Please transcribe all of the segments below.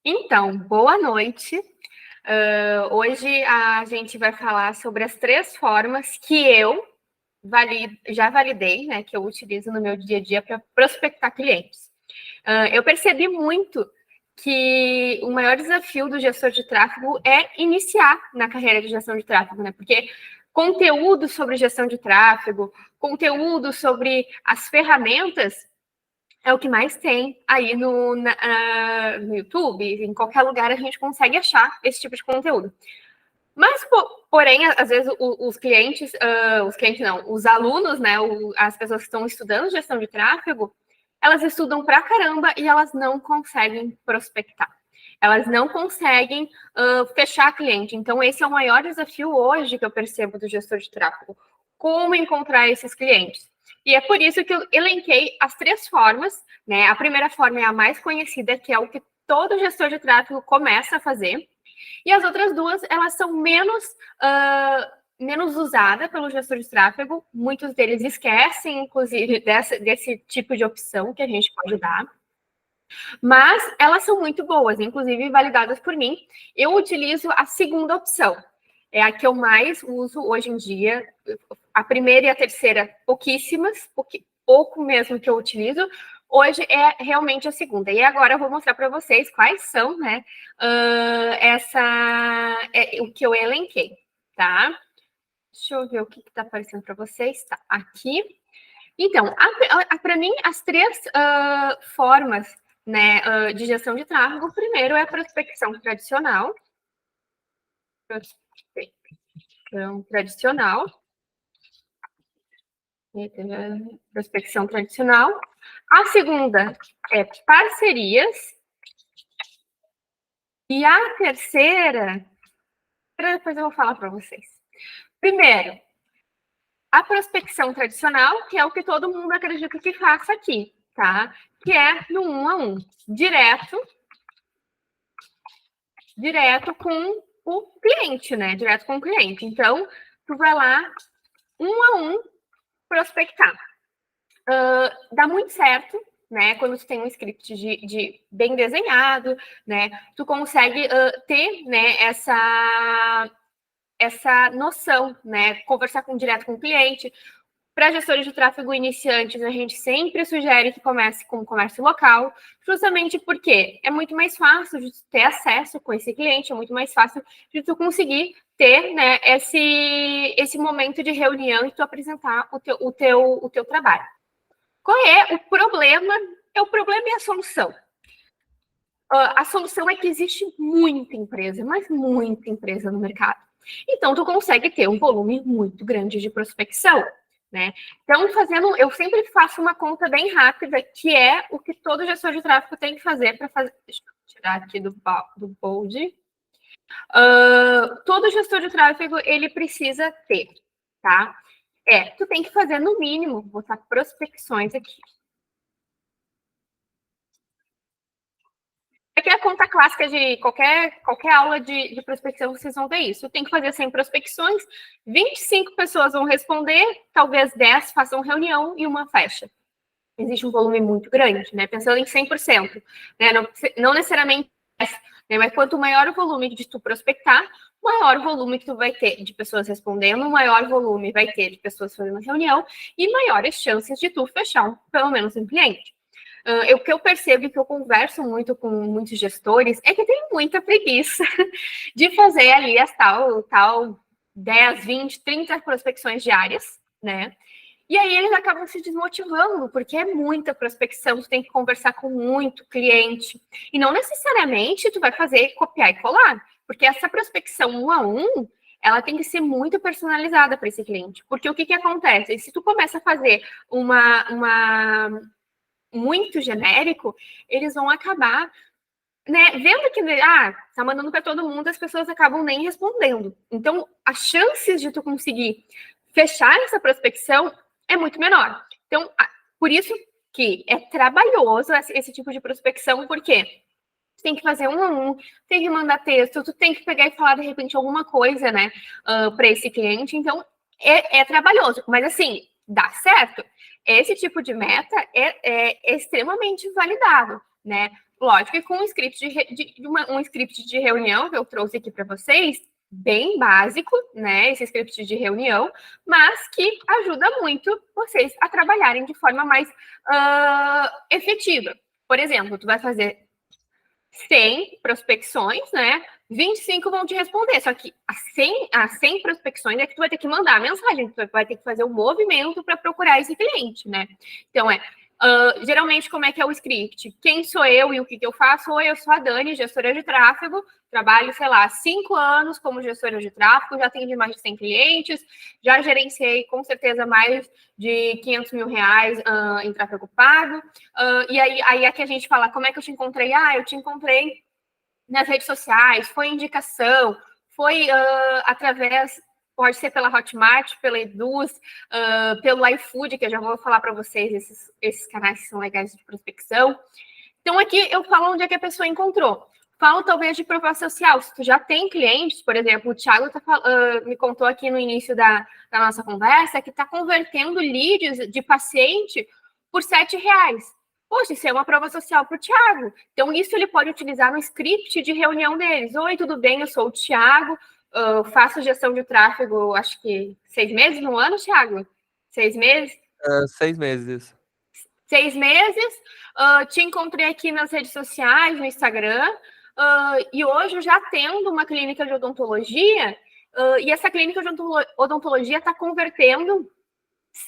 Então, boa noite. Hoje a gente vai falar sobre as 3 formas que eu já validei, né, que eu utilizo no meu dia a dia para prospectar clientes. Eu percebi muito que o maior desafio do gestor de tráfego é iniciar na carreira de gestão de tráfego, né? Porque conteúdo sobre gestão de tráfego, conteúdo sobre as ferramentas é o que mais tem aí no YouTube, em qualquer lugar a gente consegue achar esse tipo de conteúdo. Mas, porém, às vezes os clientes não, os alunos, né, as pessoas que estão estudando gestão de tráfego, elas estudam pra caramba e elas não conseguem prospectar. Elas não conseguem fechar cliente. Então, esse é o maior desafio hoje que eu percebo do gestor de tráfego. Como encontrar esses clientes? E é por isso que eu elenquei as 3 formas, né? A primeira forma é a mais conhecida, que é o que todo gestor de tráfego começa a fazer. E as outras 2, elas são menos usadas pelo gestor de tráfego. Muitos deles esquecem, inclusive, desse tipo de opção que a gente pode dar. Mas elas são muito boas, inclusive validadas por mim. Eu utilizo a segunda opção. É a que eu mais uso hoje em dia. A primeira e a terceira, pouquíssimas, pouco mesmo que eu utilizo. Hoje é realmente a segunda. E agora eu vou mostrar para vocês quais são, né, o que eu elenquei, tá? Deixa eu ver o que está aparecendo para vocês. Tá, aqui. Então, para mim, as 3 formas, né, de gestão de tráfego, o primeiro é a prospecção tradicional. Prospecção tradicional. A segunda é parcerias. E a terceira, depois eu vou falar para vocês. Primeiro, a prospecção tradicional, que é o que todo mundo acredita que faça aqui, tá? Que é no 1 a 1, direto com o cliente, né? Direto com o cliente. Então, tu vai lá, 1 a 1, prospectar. Dá muito certo, né? Quando tu tem um script de bem desenhado, né? Tu consegue ter, né, essa noção, né? Conversar direto com o cliente. Para gestores de tráfego iniciantes, a gente sempre sugere que comece com o comércio local, justamente porque é muito mais fácil de ter acesso com esse cliente, é muito mais fácil de tu conseguir ter, né, esse momento de reunião e tu apresentar o teu trabalho. Qual é o problema? O problema é a solução. A solução é que existe muita empresa, mas muita empresa no mercado. Então, tu consegue ter um volume muito grande de prospecção, né? Então, eu sempre faço uma conta bem rápida, que é o que todo gestor de tráfego tem que fazer para fazer. Deixa eu tirar aqui do bold. Todo gestor de tráfego, ele precisa ter, tá? Tu tem que fazer no mínimo, vou botar prospecções aqui. Aqui é a conta clássica de qualquer aula de prospecção, vocês vão ver isso. Tem que fazer 100 prospecções, 25 pessoas vão responder, talvez 10 façam reunião e uma fecha. Existe um volume muito grande, né? Pensando em 100%, né? Não necessariamente, né? Mas quanto maior o volume de tu prospectar, maior o volume que tu vai ter de pessoas respondendo, maior volume vai ter de pessoas fazendo reunião e maiores chances de tu fechar pelo menos um cliente. O que eu percebo e que eu converso muito com muitos gestores é que tem muita preguiça de fazer ali as tal 10, 20, 30 prospecções diárias, né? E aí eles acabam se desmotivando, porque é muita prospecção, tu tem que conversar com muito cliente. E não necessariamente tu vai fazer copiar e colar, porque essa prospecção 1 a 1, ela tem que ser muito personalizada para esse cliente. Porque o que acontece? Se tu começa a fazer muito genérico, eles vão acabar, né, vendo que tá mandando para todo mundo, as pessoas acabam nem respondendo. Então, as chances de tu conseguir fechar essa prospecção é muito menor. Então, por isso que é trabalhoso esse tipo de prospecção, porque tu tem que fazer 1 a 1, tem que mandar texto, tu tem que pegar e falar de repente alguma coisa, né, para esse cliente. Então, é trabalhoso, mas assim, dá certo. Esse tipo de meta é extremamente validado, né? Lógico que com um script um script de reunião que eu trouxe aqui para vocês, bem básico, né? Esse script de reunião, mas que ajuda muito vocês a trabalharem de forma mais efetiva. Por exemplo, tu vai fazer 100 prospecções, né? 25 vão te responder, só que as 100 prospecções é que tu vai ter que mandar a mensagem, tu vai ter que fazer um movimento para procurar esse cliente, né? Então, geralmente, como é que é o script? Quem sou eu e o que eu faço? Oi, eu sou a Dani, gestora de tráfego, trabalho, sei lá, 5 anos como gestora de tráfego, já atendi mais de 100 clientes, já gerenciei, com certeza, mais de 500 mil reais em tráfego pago. E aí é que a gente fala, como é que eu te encontrei? Eu te encontrei nas redes sociais, foi indicação, foi através, pode ser pela Hotmart, pela Eduz, pelo iFood, que eu já vou falar para vocês, esses canais que são legais de prospecção. Então, aqui eu falo onde é que a pessoa encontrou. Falo, talvez, de proposta social. Se tu já tem clientes, por exemplo, o Thiago me contou aqui no início da nossa conversa que está convertendo leads de paciente por R$7. Poxa, isso é uma prova social para o Thiago. Então, isso ele pode utilizar no script de reunião deles. Oi, tudo bem? Eu sou o Thiago, faço gestão de tráfego, acho que 6 meses no ano, Thiago? 6 meses? 6 meses, isso. 6 meses. Te encontrei aqui nas redes sociais, no Instagram. E hoje eu já atendo uma clínica de odontologia. E essa clínica de odontologia está convertendo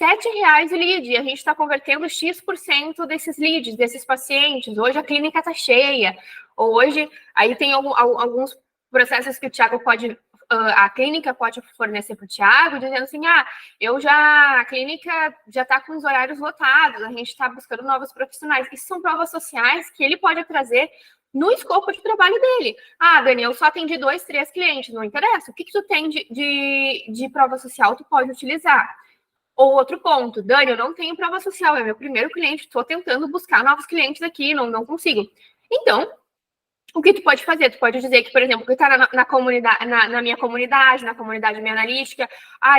R$7 o lead, e a gente está convertendo X% desses leads, desses pacientes. Hoje a clínica está cheia. Hoje, aí tem alguns processos que o Thiago pode, a clínica pode fornecer para o Thiago, dizendo assim, a clínica já está com os horários lotados, a gente está buscando novos profissionais. Isso são provas sociais que ele pode trazer no escopo de trabalho dele. Dani, eu só atendi 2, 3 clientes, não interessa. O que tu tem de prova social tu pode utilizar? Ou outro ponto, Dani, eu não tenho prova social, é meu primeiro cliente, estou tentando buscar novos clientes aqui, não consigo. Então, o que tu pode fazer? Tu pode dizer que, por exemplo, que está na comunidade, na minha comunidade, na comunidade minha analítica,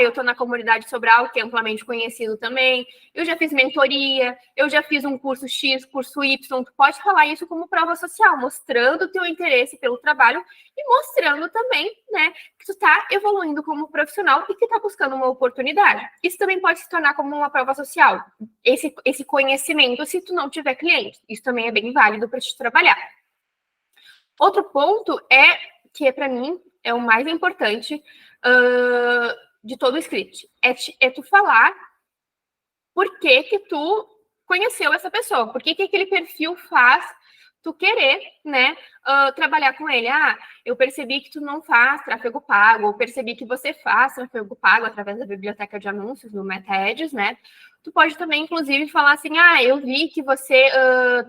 eu estou na comunidade Sobral, que é amplamente conhecido também, eu já fiz mentoria, eu já fiz um curso X, curso Y, tu pode falar isso como prova social, mostrando o teu interesse pelo trabalho e mostrando também, né, que tu está evoluindo como profissional e que está buscando uma oportunidade. Isso também pode se tornar como uma prova social, esse conhecimento, se tu não tiver cliente. Isso também é bem válido para te trabalhar. Outro ponto que para mim é o mais importante de todo o script, é tu falar por que tu conheceu essa pessoa, por que aquele perfil faz tu querer, né, trabalhar com ele. Eu percebi que tu não faz tráfego pago, ou percebi que você faz tráfego pago através da biblioteca de anúncios no MetaAds, né? Tu pode também, inclusive, falar assim, eu vi que você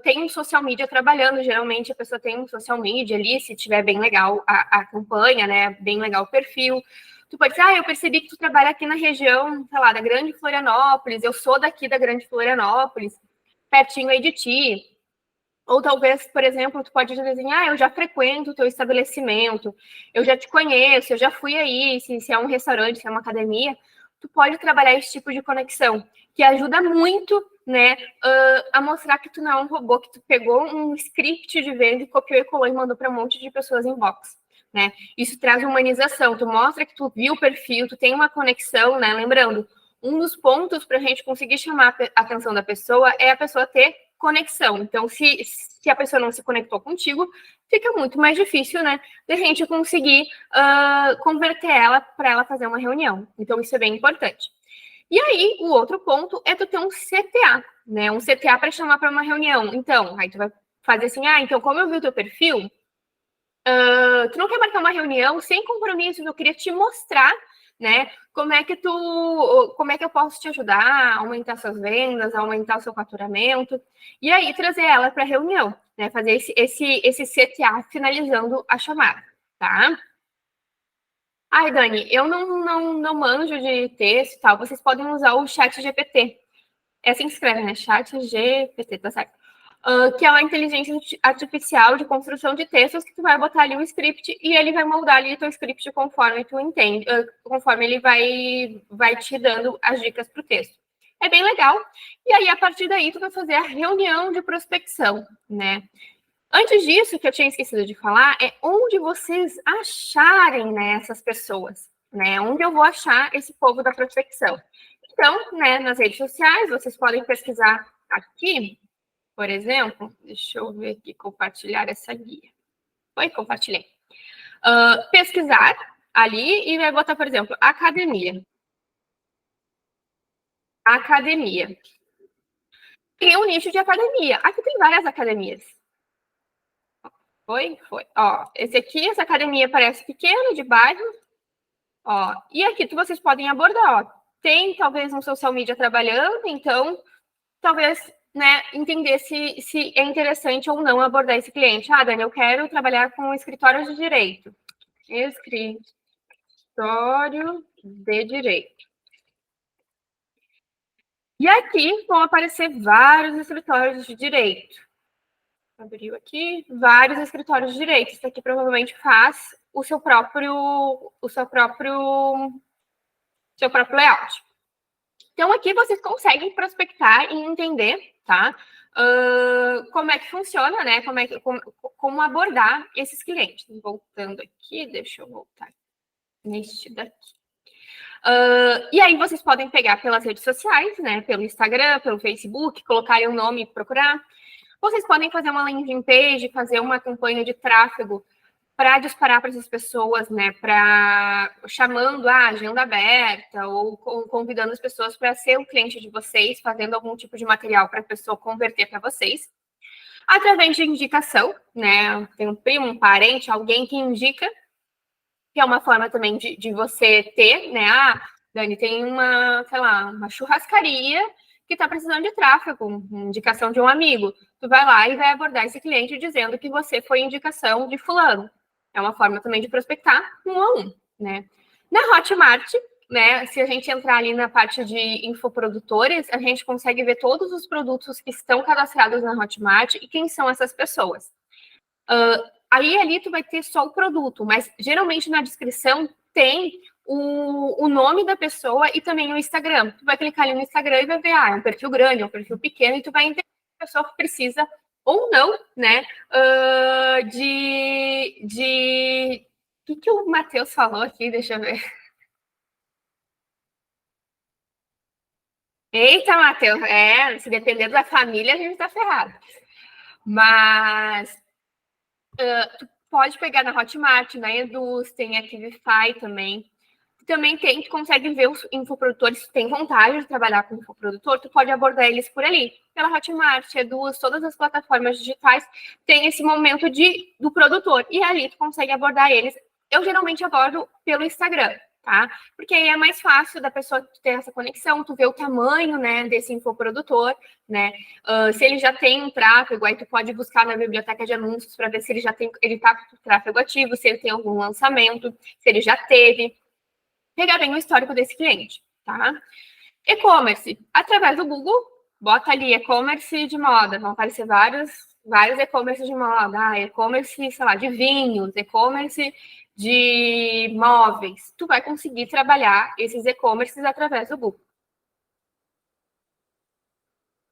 tem um social media trabalhando, geralmente a pessoa tem um social media ali, se tiver bem legal a campanha, né, bem legal o perfil. Tu pode dizer, eu percebi que tu trabalha aqui na região, sei lá, da Grande Florianópolis, eu sou daqui da Grande Florianópolis, pertinho aí de ti. Ou talvez, por exemplo, tu pode dizer assim, eu já frequento o teu estabelecimento, eu já te conheço, eu já fui aí, se é um restaurante, se é uma academia, tu pode trabalhar esse tipo de conexão, que ajuda muito, né, a mostrar que tu não é um robô, que tu pegou um script de venda e copiou e colou e mandou para um monte de pessoas em box, né? Isso traz humanização, tu mostra que tu viu o perfil, tu tem uma conexão, né? Lembrando, um dos pontos para a gente conseguir chamar a atenção da pessoa é a pessoa ter conexão. Então, se a pessoa não se conectou contigo, fica muito mais difícil, né, de a gente conseguir converter ela para ela fazer uma reunião. Então, isso é bem importante. E aí, o outro ponto é tu ter um CTA, né, um CTA para chamar para uma reunião. Então, aí tu vai fazer assim, então, como eu vi o teu perfil, tu não quer marcar uma reunião sem compromisso, eu queria te mostrar, né, como é que eu posso te ajudar a aumentar suas vendas, a aumentar o seu faturamento, e aí trazer ela para a reunião, né, fazer esse CTA finalizando a chamada, tá? Dani, eu não manjo de texto e tal, vocês podem usar o chat GPT. É assim que escreve, né? Chat GPT, tá certo? Que é uma inteligência artificial de construção de textos que tu vai botar ali um script e ele vai moldar ali o teu script conforme tu entende, conforme ele vai te dando as dicas para o texto. É bem legal. E aí, a partir daí, tu vai fazer a reunião de prospecção, né? Antes disso, que eu tinha esquecido de falar, é onde vocês acharem, né, essas pessoas, né? Onde eu vou achar esse povo da prospecção. Então, né, nas redes sociais, vocês podem pesquisar aqui, por exemplo, deixa eu ver aqui, compartilhar essa guia. Oi, compartilhei. Pesquisar ali e vai botar, por exemplo, academia. Academia. Tem um nicho de academia. Aqui tem várias academias. Foi? Foi. Ó, esse aqui, essa academia parece pequena, de bairro. Ó, e aqui vocês podem abordar, ó. Tem talvez um social media trabalhando, então talvez, né, entender se é interessante ou não abordar esse cliente. Ah, Dani, eu quero trabalhar com escritório de direito. Escritório de direito. E aqui vão aparecer vários escritórios de direito. Abriu aqui, vários escritórios de direito. Isso aqui provavelmente faz o seu próprio layout. Então, aqui vocês conseguem prospectar e entender, tá? Como é que funciona, né? Como abordar esses clientes. Voltando aqui, deixa eu voltar neste daqui. E aí vocês podem pegar pelas redes sociais, né? Pelo Instagram, pelo Facebook, colocarem o nome e procurar. Vocês podem fazer uma landing page, fazer uma campanha de tráfego para disparar para essas pessoas, né? Para chamando a agenda aberta ou convidando as pessoas para ser o cliente de vocês, fazendo algum tipo de material para a pessoa converter para vocês. Através de indicação, né? Tem um primo, um parente, alguém que indica, que é uma forma também de você ter, né? Ah, Dani, tem uma, sei lá, uma churrascaria que está precisando de tráfego, indicação de um amigo. Tu vai lá e vai abordar esse cliente dizendo que você foi indicação de fulano. É uma forma também de prospectar 1 a 1, né? Na Hotmart, né, se a gente entrar ali na parte de infoprodutores, a gente consegue ver todos os produtos que estão cadastrados na Hotmart e quem são essas pessoas. Aí ali tu vai ter só o produto, mas geralmente na descrição tem o nome da pessoa e também o Instagram. Tu vai clicar ali no Instagram e vai ver, é um perfil grande, é um perfil pequeno, e tu vai entender se a pessoa precisa ou não, né, O que o Matheus falou aqui? Deixa eu ver. Eita, Matheus, se depender da família, a gente tá ferrado. Mas tu pode pegar na Hotmart, na Eduz, tem a Kivify também. Também tu consegue ver os infoprodutores, se tem vontade de trabalhar com infoprodutor, tu pode abordar eles por ali. Pela Hotmart, Eduz, todas as plataformas digitais tem esse momento do produtor. E ali tu consegue abordar eles. Eu geralmente abordo pelo Instagram, tá? Porque aí é mais fácil da pessoa ter essa conexão, tu vê o tamanho, né, desse infoprodutor, né? Se ele já tem um tráfego, aí tu pode buscar na biblioteca de anúncios para ver se ele tá com tráfego ativo, se ele tem algum lançamento, se ele já teve. Pegar bem o histórico desse cliente, tá? E-commerce, através do Google, bota ali e-commerce de moda, vão aparecer vários e-commerce de moda, e-commerce, sei lá, de vinhos, e-commerce de móveis. Tu vai conseguir trabalhar esses e-commerces através do Google.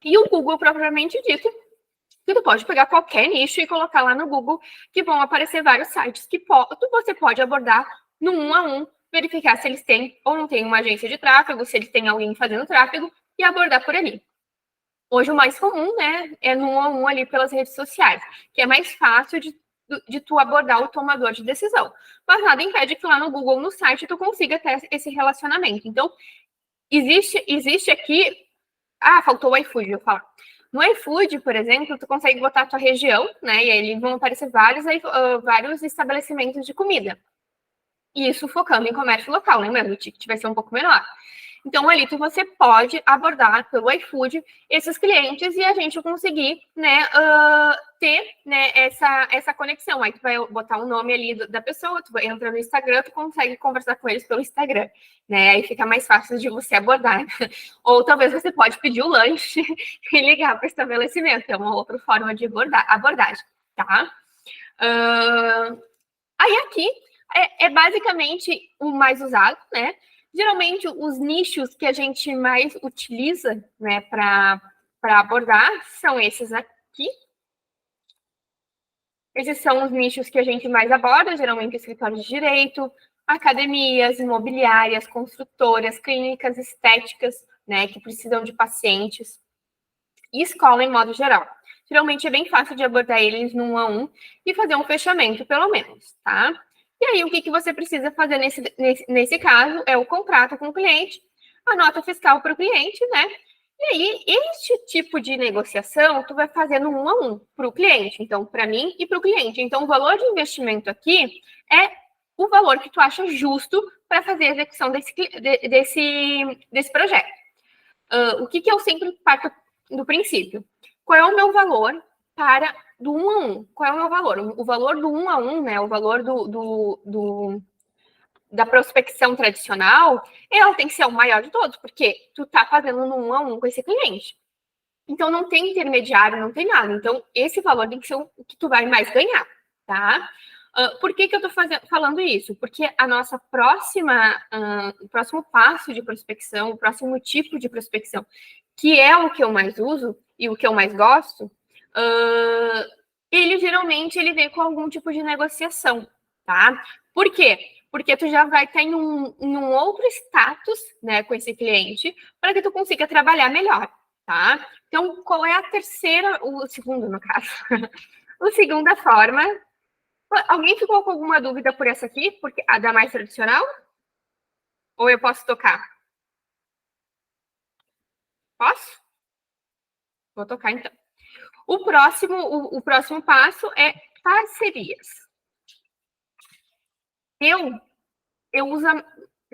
E o Google, propriamente dito, tu pode pegar qualquer nicho e colocar lá no Google, que vão aparecer vários sites que você pode abordar no 1 a 1, verificar se eles têm ou não têm uma agência de tráfego, se eles têm alguém fazendo tráfego e abordar por ali. Hoje o mais comum, né, é no 1 a 1 ali pelas redes sociais, que é mais fácil de tu abordar o tomador de decisão. Mas nada impede que lá no Google, no site, tu consiga ter esse relacionamento. Então, existe aqui... Ah, faltou o iFood, eu falo. No iFood, por exemplo, tu consegue botar a tua região, né? E aí vão aparecer vários estabelecimentos de comida. E isso focando em comércio local, lembrando, o ticket vai ser um pouco menor. Então, ali você pode abordar pelo iFood esses clientes e a gente conseguir, né, ter, né, essa conexão. Aí tu vai botar o nome ali da pessoa, tu entra no Instagram, tu consegue conversar com eles pelo Instagram, né? Aí fica mais fácil de você abordar. Ou talvez você pode pedir o lanche e ligar para o estabelecimento. É uma outra forma de abordagem, tá? Aí aqui é basicamente o mais usado, né? Geralmente, os nichos que a gente mais utiliza, né, para abordar são esses aqui. Esses são os nichos que a gente mais aborda, geralmente escritórios de direito, academias, imobiliárias, construtoras, clínicas estéticas, né, que precisam de pacientes, e escola em modo geral. Geralmente é bem fácil de abordar eles no 1 a 1 e fazer um fechamento, pelo menos, tá? E aí, o que você precisa fazer nesse caso é o contrato com o cliente, a nota fiscal para o cliente, né? E aí, este tipo de negociação, tu vai fazer no 1 a 1 para o cliente, então, para mim e para o cliente. Então, o valor de investimento aqui é o valor que tu acha justo para fazer a execução desse projeto. O que eu sempre parto do princípio? Qual é o meu valor para do 1 a 1? Qual é o meu valor? O valor do 1 a 1, né? O valor da prospecção tradicional, ela tem que ser o maior de todos, porque tu tá fazendo no 1 a 1 com esse cliente. Então, não tem intermediário, não tem nada. Então, esse valor tem que ser o que tu vai mais ganhar, tá? Por que eu tô falando isso? Porque a nossa o próximo passo de prospecção, o próximo tipo de prospecção, que é o que eu mais uso e o que eu mais gosto, ele geralmente vem com algum tipo de negociação, tá? Por quê? Porque tu já vai estar em um outro status, né, com esse cliente, para que tu consiga trabalhar melhor, tá? Então, qual é o segundo, no caso? A segunda forma. Alguém ficou com alguma dúvida por essa aqui? Porque a da mais tradicional? Ou eu posso tocar? Posso? Vou tocar, então. O próximo passo é parcerias.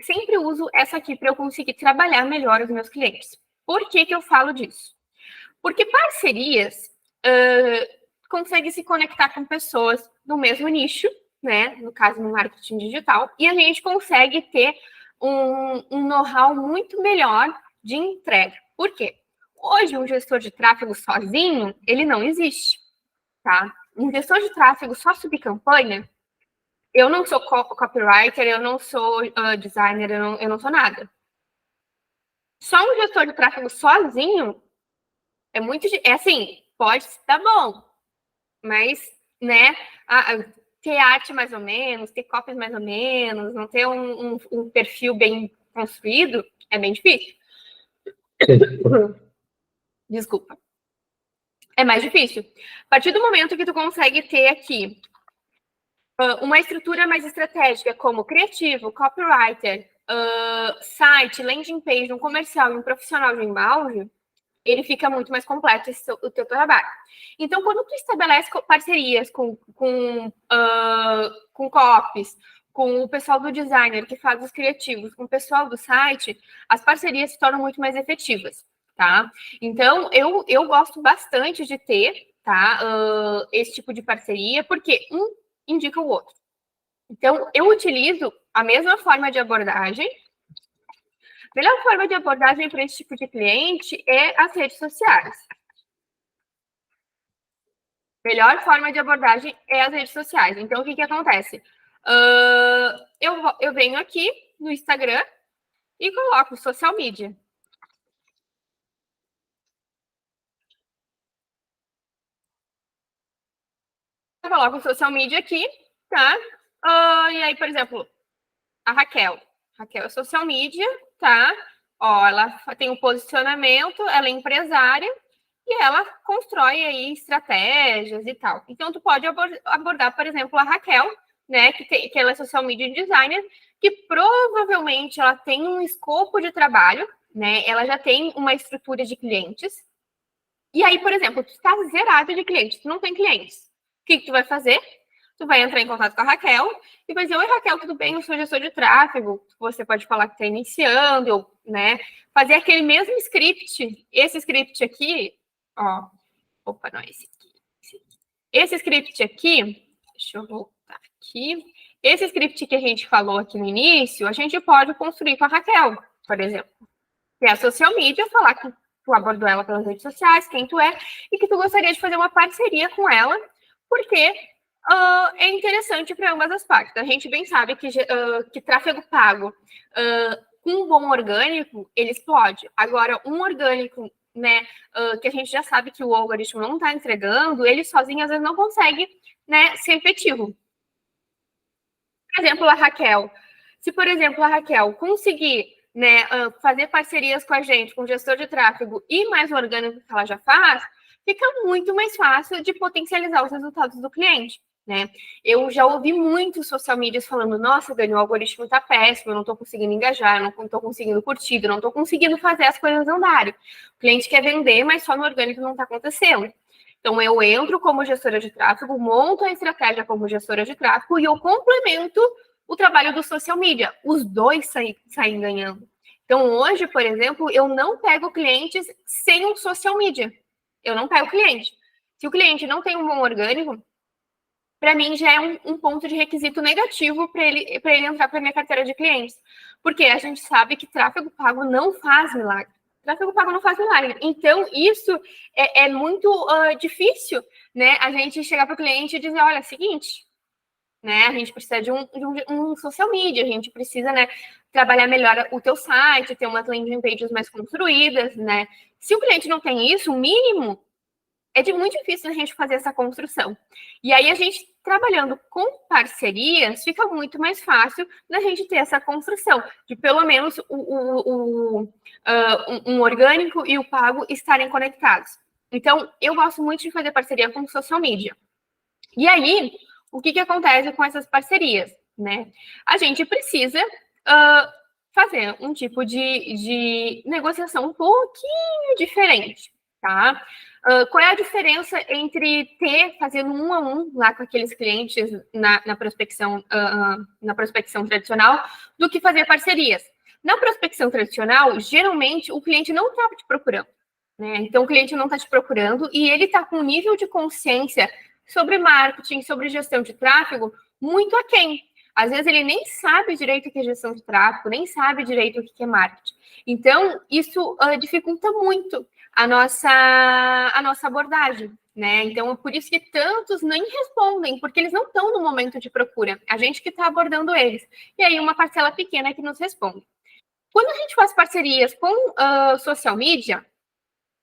Sempre uso essa aqui para eu conseguir trabalhar melhor os meus clientes. Por que eu falo disso? Porque parcerias consegue se conectar com pessoas do mesmo nicho, né? No caso, no marketing digital, e a gente consegue ter um know-how muito melhor de entrega. Por quê? Hoje, um gestor de tráfego sozinho, ele não existe, tá? Um gestor de tráfego só subir campanha, eu não sou copywriter, eu não sou designer, eu não sou nada. Só um gestor de tráfego sozinho assim, pode dar bom, mas, né, ter arte mais ou menos, ter copies mais ou menos, não ter um perfil bem construído, é bem difícil. Desculpa. É mais difícil. A partir do momento que tu consegue ter aqui uma estrutura mais estratégica, como criativo, copywriter, site, landing page, um comercial e um profissional de embalde, ele fica muito mais completo o teu trabalho. Então, quando tu estabelece parcerias com copies, com o pessoal do designer que faz os criativos, com o pessoal do site, as parcerias se tornam muito mais efetivas, tá? Então, eu gosto bastante de ter, tá, esse tipo de parceria, porque um indica o outro. Então, eu utilizo a mesma forma de abordagem. A melhor forma de abordagem para esse tipo de cliente é as redes sociais. Melhor forma de abordagem é as redes sociais. Então, o que acontece? Eu venho aqui no Instagram e coloco social media. Eu coloco social media aqui, tá? E aí, por exemplo, a Raquel. Raquel é social media, tá? Ó, ela tem um posicionamento, ela é empresária e ela constrói aí estratégias e tal. Então, tu pode abordar, por exemplo, a Raquel, né, que ela é social media designer, que provavelmente ela tem um escopo de trabalho, né? Ela já tem uma estrutura de clientes. E aí, por exemplo, tu está zerado de clientes, tu não tem clientes. O que tu vai fazer? Tu vai entrar em contato com a Raquel e vai dizer: oi, Raquel, tudo bem? Eu sou gestor de tráfego. Você pode falar que está iniciando, né? Fazer aquele mesmo script. Esse script aqui, ó. Opa, não é esse aqui. Esse script aqui, deixa eu voltar aqui. Esse script que a gente falou aqui no início, a gente pode construir com a Raquel, por exemplo. Que é a social media, falar que tu abordou ela pelas redes sociais, quem tu é, e que tu gostaria de fazer uma parceria com ela, porque é interessante para ambas as partes. A gente bem sabe que tráfego pago com um bom orgânico, ele explode. Agora, um orgânico, né, que a gente já sabe que o algoritmo não está entregando, ele sozinho às vezes não consegue, né, ser efetivo. Por exemplo, a Raquel. Se, por exemplo, a Raquel conseguir, né, fazer parcerias com a gente, com o gestor de tráfego e mais o orgânico que ela já faz, fica muito mais fácil de potencializar os resultados do cliente. Né? Eu já ouvi muitos social medias falando: nossa, Dani, o algoritmo tá péssimo, eu não tô conseguindo engajar, eu não tô conseguindo curtir, eu não tô conseguindo fazer as coisas andarem. O cliente quer vender, mas só no orgânico não tá acontecendo. Então, eu entro como gestora de tráfego, monto a estratégia como gestora de tráfego e eu complemento o trabalho do social media. Os dois saem ganhando. Então, hoje, por exemplo, eu não pego clientes sem um social media. Eu não pego cliente. Se o cliente não tem um bom orgânico, para mim já é um ponto de requisito negativo para ele entrar para minha carteira de clientes. Porque a gente sabe que tráfego pago não faz milagre. Tráfego pago não faz milagre. Então, isso é muito difícil, né? A gente chegar para o cliente e dizer: olha, é o seguinte, né? A gente precisa de um social media, a gente precisa, né, trabalhar melhor o teu site, ter umas landing pages mais construídas, né? Se o cliente não tem isso, o mínimo muito difícil a gente fazer essa construção. E aí, a gente, trabalhando com parcerias, fica muito mais fácil da gente ter essa construção, de pelo menos um orgânico e o pago estarem conectados. Então, eu gosto muito de fazer parceria com social media. E aí, o que acontece com essas parcerias? Né? A gente precisa fazer um tipo de negociação um pouquinho diferente, tá? Qual é a diferença entre fazer um a um lá com aqueles clientes na prospecção tradicional do que fazer parcerias? Na prospecção tradicional, geralmente o cliente não está te procurando, né? Então o cliente não está te procurando e ele está com um nível de consciência sobre marketing, sobre gestão de tráfego muito aquém. Às vezes ele nem sabe direito o que é gestão de tráfego, nem sabe direito o que é marketing. Então, isso dificulta muito a nossa abordagem, né? Então, é por isso que tantos nem respondem, porque eles não estão no momento de procura. A gente que está abordando eles. E aí, uma parcela pequena que nos responde. Quando a gente faz parcerias com social media,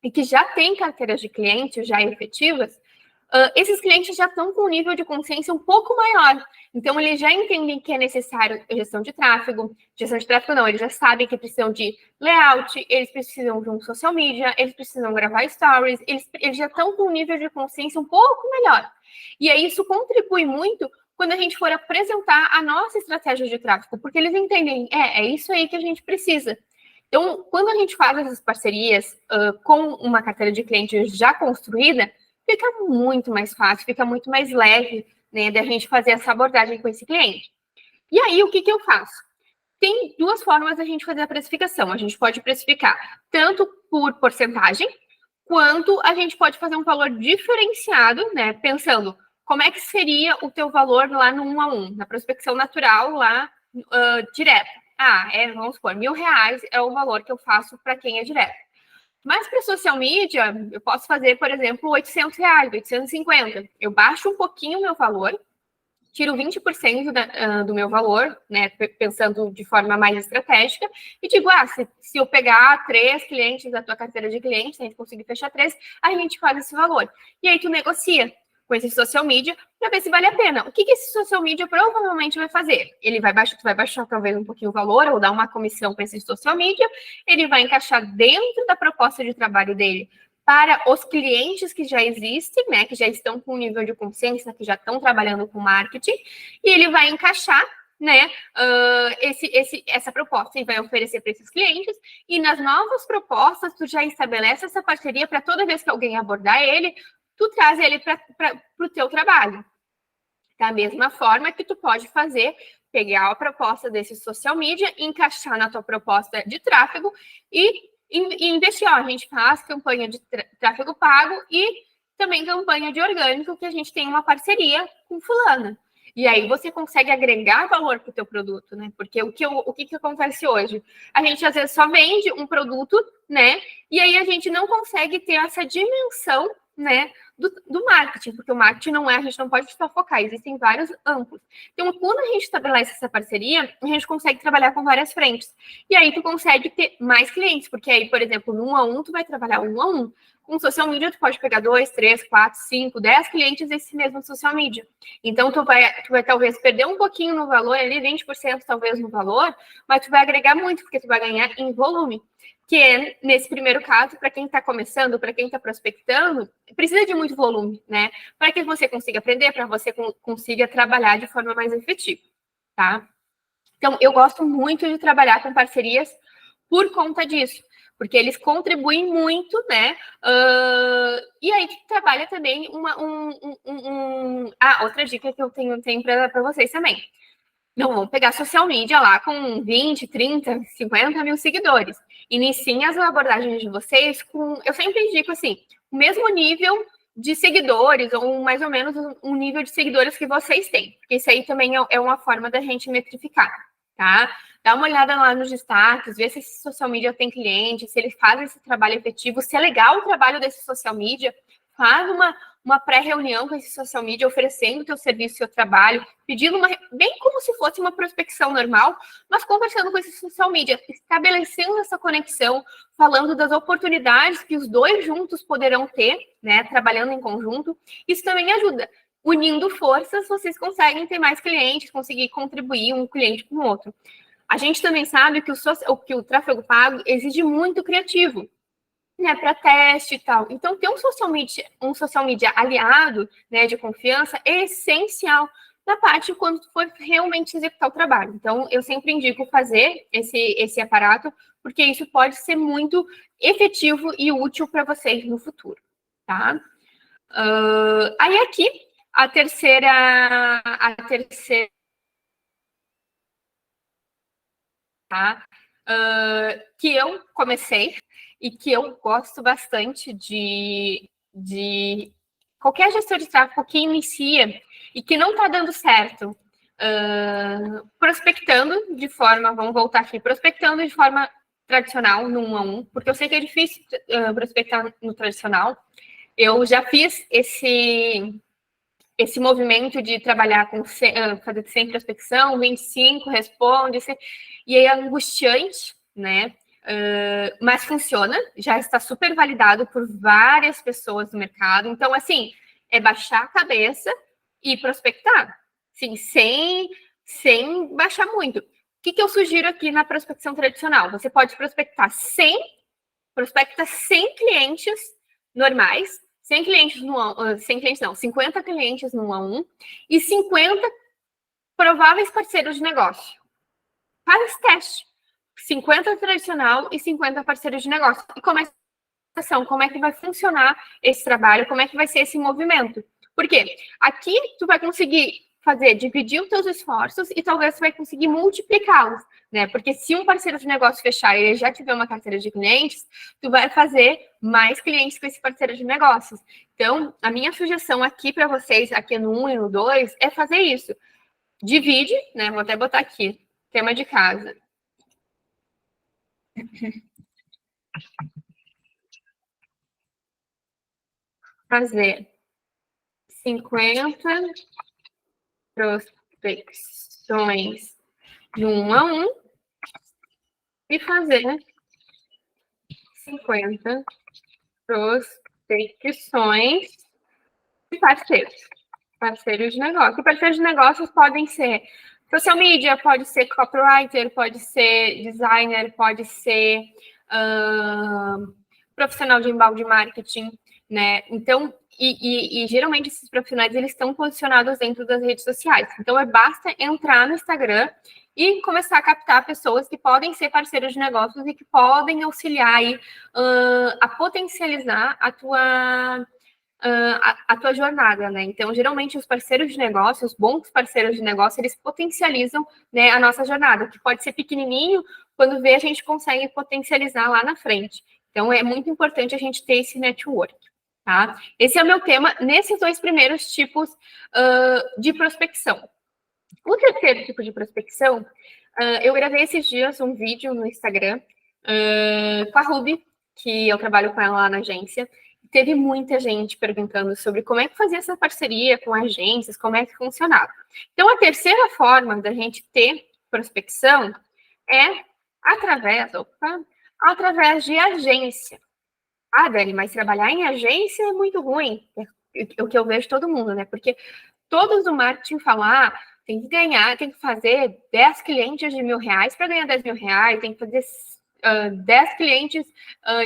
e que já tem carteiras de clientes já efetivas, esses clientes já estão com um nível de consciência um pouco maior. Então, eles já entendem que é necessário gestão de tráfego não, eles já sabem que precisam de layout, eles precisam de um social media, eles precisam gravar stories, eles já estão com um nível de consciência um pouco melhor. E aí, isso contribui muito quando a gente for apresentar a nossa estratégia de tráfego, porque eles entendem, é isso aí que a gente precisa. Então, quando a gente faz essas parcerias com uma carteira de clientes já construída, fica muito mais fácil, fica muito mais leve, né, da gente fazer essa abordagem com esse cliente. E aí, o que eu faço? Tem duas formas da gente fazer a precificação. A gente pode precificar tanto por porcentagem, quanto a gente pode fazer um valor diferenciado, né, pensando como é que seria o teu valor lá no 1 a 1, na prospecção natural lá direto. Vamos supor, R$1.000 é o valor que eu faço para quem é direto. Mas para social media, eu posso fazer, por exemplo, R$800, 850. Eu baixo um pouquinho o meu valor, tiro 20% do meu valor, né, pensando de forma mais estratégica, e digo, se eu pegar 3 clientes da tua carteira de clientes, se a gente conseguir fechar 3, a gente faz esse valor. E aí tu negocia com esse social media para ver se vale a pena. O que esse social media provavelmente vai fazer? Tu vai baixar talvez um pouquinho o valor ou dar uma comissão para esse social media, ele vai encaixar dentro da proposta de trabalho dele para os clientes que já existem, né, que já estão com um nível de consciência, que já estão trabalhando com marketing, e ele vai encaixar, né, essa proposta e vai oferecer para esses clientes, e nas novas propostas, tu já estabelece essa parceria para toda vez que alguém abordar ele, tu traz ele para o teu trabalho. Da mesma forma que tu pode fazer, pegar a proposta desse social media, encaixar na tua proposta de tráfego e investir. A gente faz campanha de tráfego pago e também campanha de orgânico, que a gente tem uma parceria com fulana. E aí você consegue agregar valor para o teu produto, né? Porque o que acontece hoje? A gente às vezes só vende um produto, né? E aí a gente não consegue ter essa dimensão, né, do marketing, porque o marketing a gente não pode só focar, existem vários amplos. Então, quando a gente estabelece essa parceria, a gente consegue trabalhar com várias frentes. E aí tu consegue ter mais clientes, porque aí, por exemplo, no 1 a 1, tu vai trabalhar 1 a 1 Com social media, tu pode pegar 2, 3, 4, 5, 10 clientes desse mesmo social media. Então, tu vai talvez perder um pouquinho no valor, ali 20% talvez no valor, mas tu vai agregar muito, porque tu vai ganhar em volume. Que é, nesse primeiro caso, para quem está começando, para quem está prospectando, precisa de muito volume, né? Para que você consiga aprender, para você consiga trabalhar de forma mais efetiva, tá? Então, eu gosto muito de trabalhar com parcerias por conta disso, porque eles contribuem muito, né? E aí trabalha também outra dica que eu tenho para vocês também. Não vão pegar social media lá com 20, 30, 50 mil seguidores. Iniciem as abordagens de vocês com, eu sempre indico assim, o mesmo nível de seguidores, ou mais ou menos um nível de seguidores que vocês têm. Porque isso aí também é uma forma da gente metrificar, tá? Dá uma olhada lá nos destaques, vê se esse social media tem cliente, se ele faz esse trabalho efetivo, se é legal o trabalho desse social media, faz uma pré-reunião com esse social media, oferecendo o teu serviço, o seu trabalho, pedindo bem como se fosse uma prospecção normal, mas conversando com esse social media, estabelecendo essa conexão, falando das oportunidades que os dois juntos poderão ter, né, trabalhando em conjunto. Isso também ajuda. Unindo forças, vocês conseguem ter mais clientes, conseguir contribuir um cliente com o outro. A gente também sabe que o tráfego pago exige muito criativo, né, para teste e tal. Então, ter um social media aliado, né, de confiança é essencial na parte quando tu for realmente executar o trabalho. Então, eu sempre indico fazer esse aparato, porque isso pode ser muito efetivo e útil para vocês no futuro, tá? Aí aqui, a terceira, tá? Que eu comecei e que eu gosto bastante de qualquer gestor de tráfego que inicia e que não está dando certo, prospectando de forma, vamos voltar aqui, prospectando de forma tradicional, no 1 a 1, porque eu sei que é difícil prospectar no tradicional. Eu já fiz esse movimento de trabalhar com fazer 100 prospecção, 25 responde, e é angustiante, né? Mas funciona, já está super validado por várias pessoas no mercado. Então, assim, é baixar a cabeça e prospectar, sim, sem baixar muito. O que eu sugiro aqui na prospecção tradicional? Você pode prospectar 100 clientes normais, 100 clientes no 100 clientes não, 50 clientes no 1 a 1 e 50 prováveis parceiros de negócio. Faz esse teste. 50 tradicional e 50 parceiros de negócio. E começa a ação, como é que vai funcionar esse trabalho, como é que vai ser esse movimento. Por quê? Aqui tu vai conseguir dividir os teus esforços e talvez você vai conseguir multiplicá-los, né? Porque se um parceiro de negócio fechar e ele já tiver uma carteira de clientes, tu vai fazer mais clientes com esse parceiro de negócios. Então, a minha sugestão aqui para vocês, aqui no 1 e no 2, é fazer isso. Divide, né? Vou até botar aqui, tema de casa. Fazer 50 prospecções de 1 a 1 e fazer 50 prospecções de parceiros de negócio. E parceiros de negócios podem ser social media, pode ser copywriter, pode ser designer, pode ser profissional de inbound marketing, né? Então, e geralmente esses profissionais, eles estão posicionados dentro das redes sociais. Então, basta entrar no Instagram e começar a captar pessoas que podem ser parceiros de negócios e que podem auxiliar aí, a potencializar a tua jornada, né? Então, geralmente, os parceiros de negócio, os bons parceiros de negócio, eles potencializam, né, a nossa jornada, que pode ser pequenininho, quando vê, a gente consegue potencializar lá na frente. Então, é muito importante a gente ter esse network, tá? Esse é o meu tema nesses 2 primeiros tipos de prospecção. O terceiro tipo de prospecção, eu gravei esses dias um vídeo no Instagram com a Ruby, que eu trabalho com ela lá na agência. Teve muita gente perguntando sobre como é que fazia essa parceria com agências, como é que funcionava. Então, a terceira forma da gente ter prospecção é através de agência. Ah, Dani, mas trabalhar em agência é muito ruim. É o que eu vejo todo mundo, né? Porque todos do marketing falam, tem que ganhar, tem que fazer 10 clientes de R$ 1.000 para ganhar R$ 10.000, tem que fazer 10 clientes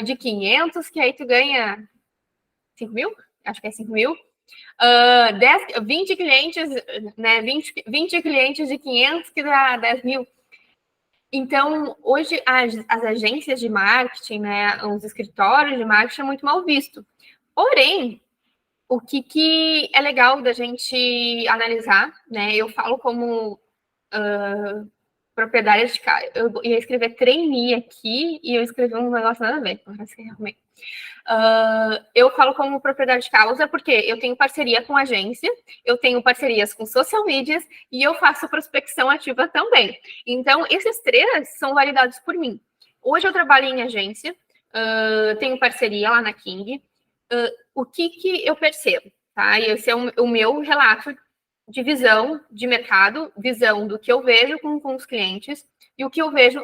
de 500, que aí tu ganha 5 mil? Acho que é 5 mil. 20 clientes, né? 20 clientes de 500 que dá 10 mil. Então, hoje, as agências de marketing, né, os escritórios de marketing é muito mal visto. Porém, o que é legal da gente analisar, né? Eu falo como propriedade de casa. Eu ia escrever trainee aqui e eu escrevi um negócio nada a ver. Eu falo como propriedade de causa porque eu tenho parceria com agência, eu tenho parcerias com social medias e eu faço prospecção ativa também. Então, esses três são validados por mim. Hoje eu trabalho em agência, tenho parceria lá na King. O que eu percebo? Tá? E esse é o meu relato de visão de mercado, visão do que eu vejo com os clientes e o que eu vejo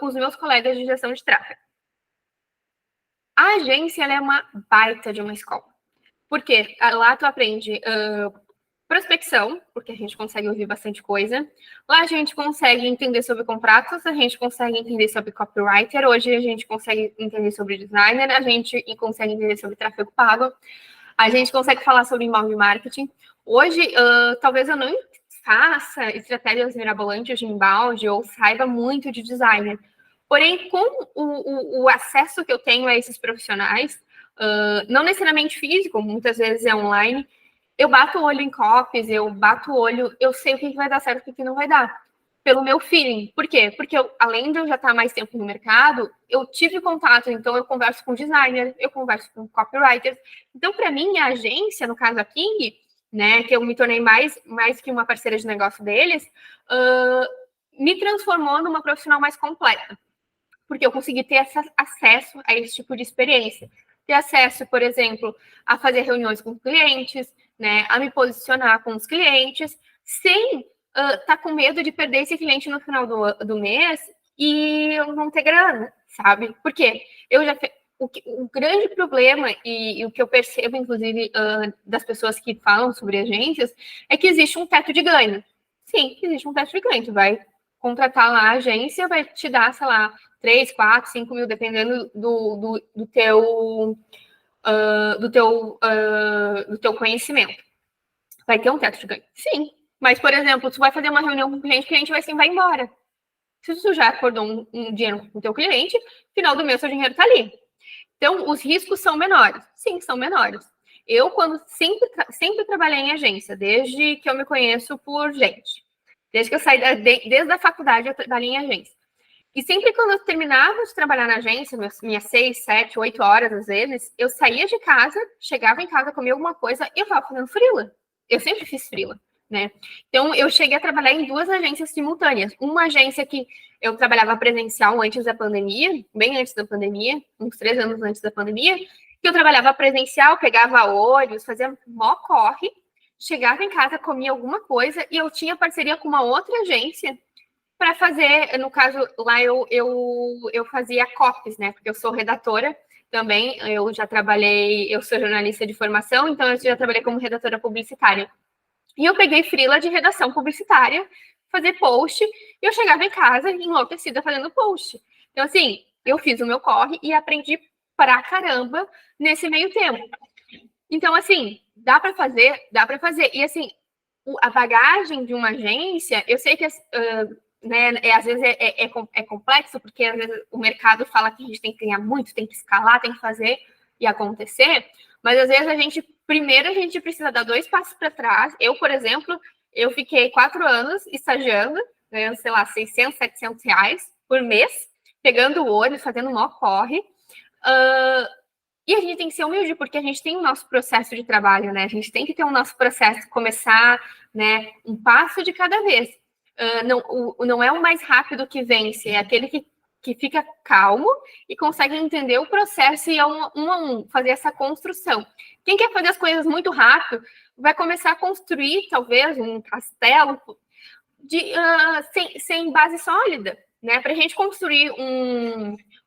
com os meus colegas de gestão de tráfego. A agência ela é uma baita de uma escola. Por quê? Lá tu aprende prospecção, porque a gente consegue ouvir bastante coisa. Lá a gente consegue entender sobre contratos, a gente consegue entender sobre copywriter, hoje a gente consegue entender sobre designer, a gente consegue entender sobre tráfego pago, a gente consegue falar sobre inbound marketing. Hoje, talvez eu não faça estratégias mirabolantes de inbound ou saiba muito de designer. Porém, com o acesso que eu tenho a esses profissionais, não necessariamente físico, muitas vezes é online, eu bato o olho em copies, eu bato o olho, eu sei o que vai dar certo e o que não vai dar. Pelo meu feeling. Por quê? Porque além de eu já estar mais tempo no mercado, eu tive contato, então eu converso com designer, eu converso com copywriters. Então, para mim, a agência, no caso a King, né, que eu me tornei mais que uma parceira de negócio deles, me transformou numa profissional mais completa. Porque eu consegui ter acesso a esse tipo de experiência. Ter acesso, por exemplo, a fazer reuniões com clientes, né, a me posicionar com os clientes, sem estar com medo de perder esse cliente no final do mês e eu não ter grana, sabe? Porque eu já o grande problema e o que eu percebo, inclusive, das pessoas que falam sobre agências, é que existe um teto de ganho. Sim, existe um teto de ganho. Tu vai contratar lá a agência, vai te dar, sei lá, 3, 4, 5 mil, dependendo do teu conhecimento. Vai ter um teto de ganho. Sim. Mas, por exemplo, tu vai fazer uma reunião com o cliente vai embora. Se tu já acordou um dinheiro com o teu cliente, final do mês, seu dinheiro está ali. Então, os riscos são menores. Sim, são menores. Eu, quando sempre trabalhei em agência, desde que eu me conheço por gente. Desde que eu saí, desde a faculdade, eu trabalhei em agência. E sempre quando eu terminava de trabalhar na agência, minhas 6, 7, 8 horas às vezes, eu saía de casa, chegava em casa, comia alguma coisa e eu estava fazendo freela. Eu sempre fiz freela, né? Então, eu cheguei a trabalhar em 2 agências simultâneas. Uma agência que eu trabalhava presencial antes da pandemia, bem antes da pandemia, uns 3 anos antes da pandemia, que eu trabalhava presencial, pegava ônibus, fazia mó corre, chegava em casa, comia alguma coisa e eu tinha parceria com uma outra agência para fazer, no caso, lá eu fazia copies, né? Porque eu sou redatora também, eu já trabalhei, eu sou jornalista de formação, então eu já trabalhei como redatora publicitária. E eu peguei freela de redação publicitária, fazer post, e eu chegava em casa enlouquecida fazendo post. Então, assim, eu fiz o meu corre e aprendi pra caramba nesse meio tempo. Então, assim, dá para fazer, dá para fazer. E, assim, a bagagem de uma agência, eu sei que né, às vezes é complexo, porque às vezes o mercado fala que a gente tem que ganhar muito, tem que escalar, tem que fazer e acontecer, mas às vezes primeiro a gente precisa dar 2 passos para trás. Eu, por exemplo, eu fiquei 4 anos estagiando, ganhando, sei lá, 600, 700 reais por mês, pegando o olho, fazendo mó corre, e a gente tem que ser humilde, porque a gente tem o nosso processo de trabalho, né? A gente tem que ter o nosso processo, começar, né, um passo de cada vez. Não é o mais rápido que vence, é aquele que fica calmo e consegue entender o processo e um a um, fazer essa construção. Quem quer fazer as coisas muito rápido vai começar a construir, talvez, um castelo sem base sólida. né? Para a gente construir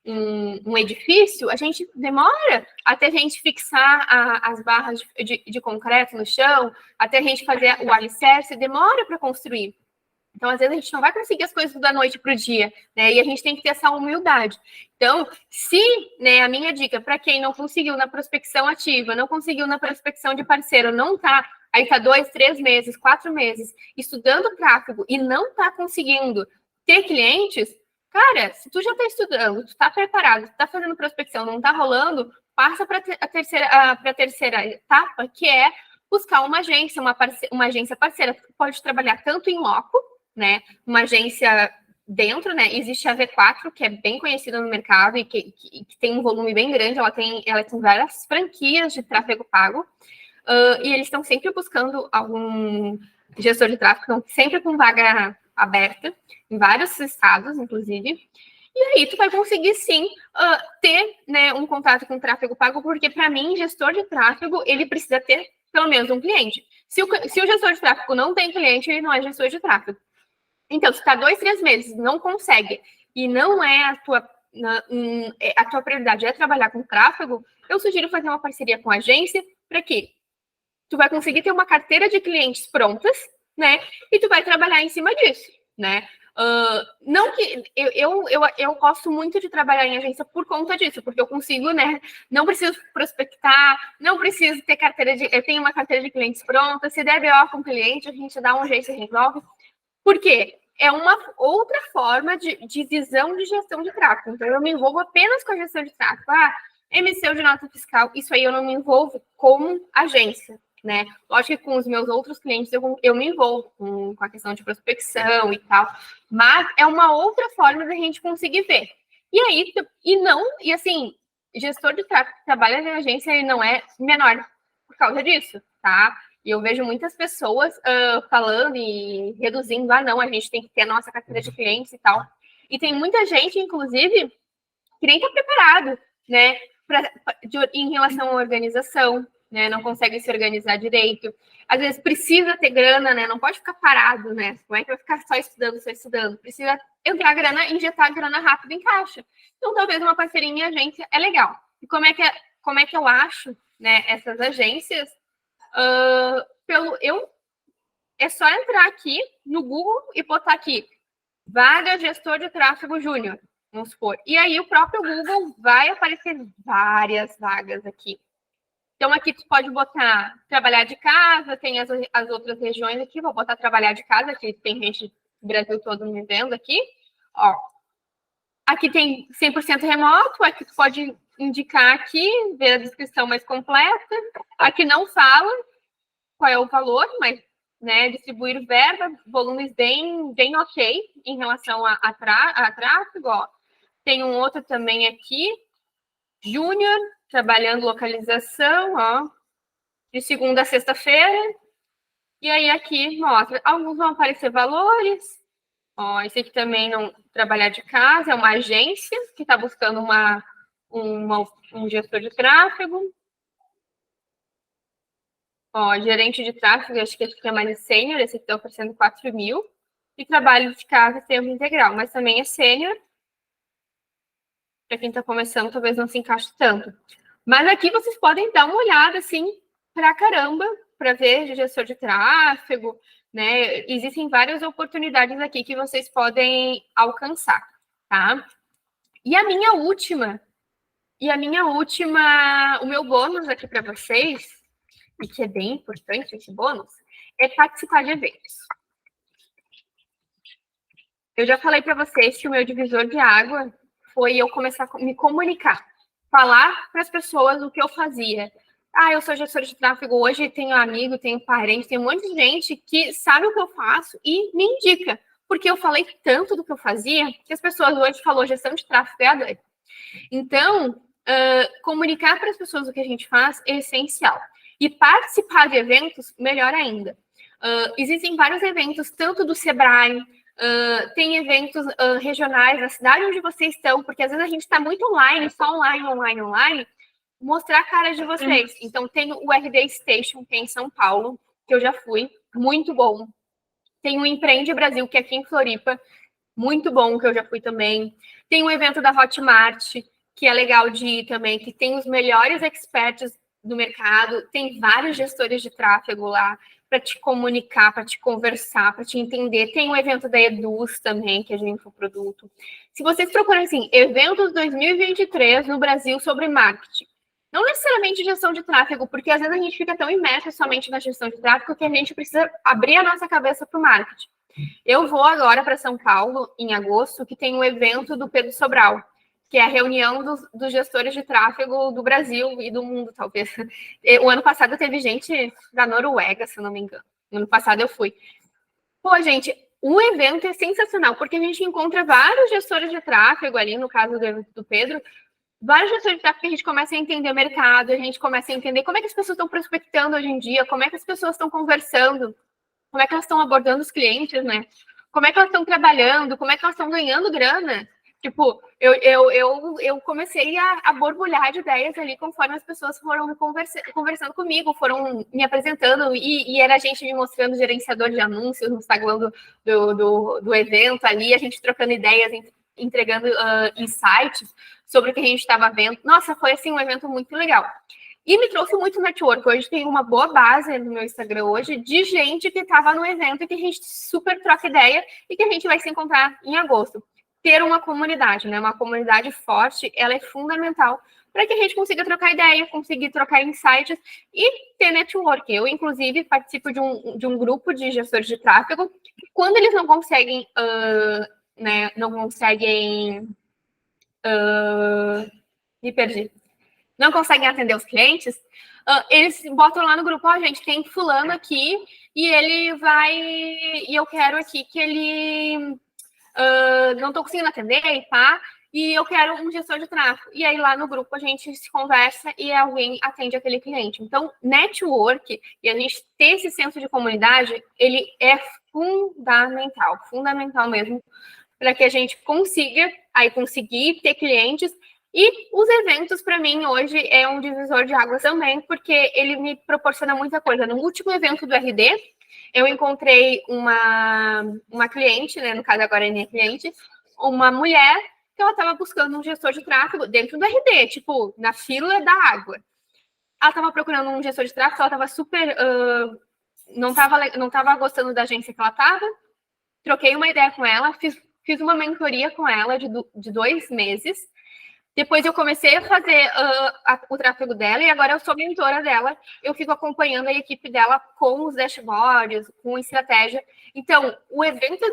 um edifício, a gente demora até a gente fixar as barras de concreto no chão, até a gente fazer o alicerce, demora para construir. Então, às vezes, a gente não vai conseguir as coisas da noite para o dia, né? E a gente tem que ter essa humildade. Então, se, né, a minha dica para quem não conseguiu na prospecção ativa, não conseguiu na prospecção de parceiro, não tá, aí tá 2, 3 meses, 4 meses estudando tráfego e não tá conseguindo ter clientes, cara, se tu já tá estudando, tu tá preparado, tu tá fazendo prospecção, não tá rolando, passa para a terceira etapa, que é buscar uma agência, uma agência parceira. Tu pode trabalhar tanto em loco, né? Uma agência dentro, né? Existe a V4, que é bem conhecida no mercado e que tem um volume bem grande. Ela tem várias franquias de tráfego pago. E eles estão sempre buscando algum gestor de tráfego, sempre com vaga aberta, em vários estados, inclusive. E aí tu vai conseguir, sim, ter, né, um contato com tráfego pago, porque, para mim, gestor de tráfego, ele precisa ter pelo menos um cliente. Se o gestor de tráfego não tem cliente, ele não é gestor de tráfego. Então, se está 2, 3 meses, não consegue, e não é a tua prioridade é trabalhar com tráfego, eu sugiro fazer uma parceria com a agência, para quê? Tu vai conseguir ter uma carteira de clientes prontas, né? E tu vai trabalhar em cima disso, né? Não que eu gosto muito de trabalhar em agência por conta disso, porque eu consigo, né? Não preciso prospectar, não preciso ter eu tenho uma carteira de clientes pronta. Se der BO com o cliente, a gente dá um jeito e resolve. Por quê? É uma outra forma de visão de gestão de tráfego. Então, eu me envolvo apenas com a gestão de tráfego. Emissão de nota fiscal, isso aí eu não me envolvo como agência, né? Lógico que com os meus outros clientes eu me envolvo com a questão de prospecção e tal, mas é uma outra forma da gente conseguir ver. E aí, e assim, gestor de tráfego que trabalha em agência, ele não é menor por causa disso, tá? E eu vejo muitas pessoas falando e reduzindo, não, a gente tem que ter a nossa carteira de clientes e tal. E tem muita gente, inclusive, que nem está preparado, né, em relação à organização, né, não consegue se organizar direito. Às vezes precisa ter grana, né, não pode ficar parado, né, como é que vai ficar só estudando? Precisa entrar grana, injetar grana rápido em caixa. Então, talvez uma parceria em agência é legal. E como é que eu acho, né, essas agências? É só entrar aqui no Google e botar aqui vaga gestor de tráfego júnior, vamos supor. E aí o próprio Google vai aparecer várias vagas aqui. Então aqui tu pode botar trabalhar de casa, tem as outras regiões aqui, vou botar trabalhar de casa, que tem gente do Brasil todo me vendo aqui. Ó, aqui tem 100% remoto, aqui tu pode indicar aqui, ver a descrição mais completa. Aqui não fala qual é o valor, mas, né, distribuir verba, volumes bem ok em relação a tráfego. Ó. Tem um outro também aqui, júnior, trabalhando localização, ó, de segunda a sexta-feira. E aí aqui mostra, alguns vão aparecer valores. Ó, esse aqui também não trabalhar de casa, é uma agência que está buscando um gestor de tráfego. Ó, gerente de tráfego, acho que é mais sênior, esse aqui está oferecendo 4 mil. E trabalho de casa tempo integral, mas também é sênior. Para quem está começando, talvez não se encaixe tanto. Mas aqui vocês podem dar uma olhada, assim, pra caramba, para ver de gestor de tráfego, né? Existem várias oportunidades aqui que vocês podem alcançar, tá? E a minha última, o meu bônus aqui para vocês, e que é bem importante esse bônus, é participar de eventos. Eu já falei para vocês que o meu divisor de água foi eu começar a me comunicar, falar para as pessoas o que eu fazia. Eu sou gestora de tráfego hoje, tenho amigo, tenho parente, tem um monte de gente que sabe o que eu faço e me indica, porque eu falei tanto do que eu fazia que as pessoas hoje falam gestão de tráfego é a Dani. Então, comunicar para as pessoas o que a gente faz é essencial. E participar de eventos, melhor ainda. Existem vários eventos, tanto do Sebrae, tem eventos regionais na cidade onde vocês estão, porque às vezes a gente está muito online, só online, mostrar a cara de vocês. Então, tem o RD Station, que é em São Paulo, que eu já fui, muito bom. Tem o Empreende Brasil, que é aqui em Floripa, muito bom, que eu já fui também. Tem um evento da Hotmart, que é legal de ir também, que tem os melhores experts do mercado, tem vários gestores de tráfego lá para te comunicar, para te conversar, para te entender. Tem o evento da Eduz também, que é de infoproduto. Se vocês procurarem assim, eventos 2023 no Brasil sobre marketing, não necessariamente gestão de tráfego, porque às vezes a gente fica tão imerso somente na gestão de tráfego que a gente precisa abrir a nossa cabeça para o marketing. Eu vou agora para São Paulo, em agosto, que tem um evento do Pedro Sobral, que é a reunião dos gestores de tráfego do Brasil e do mundo, talvez. O ano passado teve gente da Noruega, se eu não me engano. No ano passado eu fui. Pô, gente, o evento é sensacional, porque a gente encontra vários gestores de tráfego ali, no caso do evento do Pedro, vários gestores de tráfego que a gente começa a entender o mercado, a gente começa a entender como é que as pessoas estão prospectando hoje em dia, como é que as pessoas estão conversando, como é que elas estão abordando os clientes, né? Como é que elas estão trabalhando, como é que elas estão ganhando grana. Tipo, eu comecei a borbulhar de ideias ali conforme as pessoas foram conversando comigo, foram me apresentando, e era a gente me mostrando gerenciador de anúncios no Instagram do evento ali, a gente trocando ideias, entregando insights sobre o que a gente estava vendo. Nossa, foi assim um evento muito legal. E me trouxe muito network. Hoje tem uma boa base no meu Instagram hoje de gente que estava no evento e que a gente super troca ideia e que a gente vai se encontrar em agosto. Ter uma comunidade, né? Uma comunidade forte, ela é fundamental para que a gente consiga trocar ideia, conseguir trocar insights e ter network. Eu, inclusive, participo de um grupo de gestores de tráfego. Quando eles não conseguem, me perdi, não conseguem atender os clientes, eles botam lá no grupo, ó, gente, tem fulano aqui e ele vai, e eu quero aqui que ele não estou conseguindo atender, tá? E eu quero um gestor de tráfego. E aí lá no grupo a gente se conversa e alguém atende aquele cliente. Então, network e a gente ter esse senso de comunidade, ele é fundamental, fundamental mesmo, para que a gente consiga aí conseguir ter clientes. E os eventos, para mim, hoje é um divisor de águas também, porque ele me proporciona muita coisa. No último evento do RD, eu encontrei uma cliente, né? No caso, agora é minha cliente, uma mulher que ela estava buscando um gestor de tráfego dentro do RD, tipo, na fila da água. Ela estava procurando um gestor de tráfego, ela estava super. Não estava gostando da agência que ela estava. Troquei uma ideia com ela, fiz uma mentoria com ela de 2 meses. Depois eu comecei a fazer o tráfego dela e agora eu sou mentora dela. Eu fico acompanhando a equipe dela com os dashboards, com estratégia. Então, o evento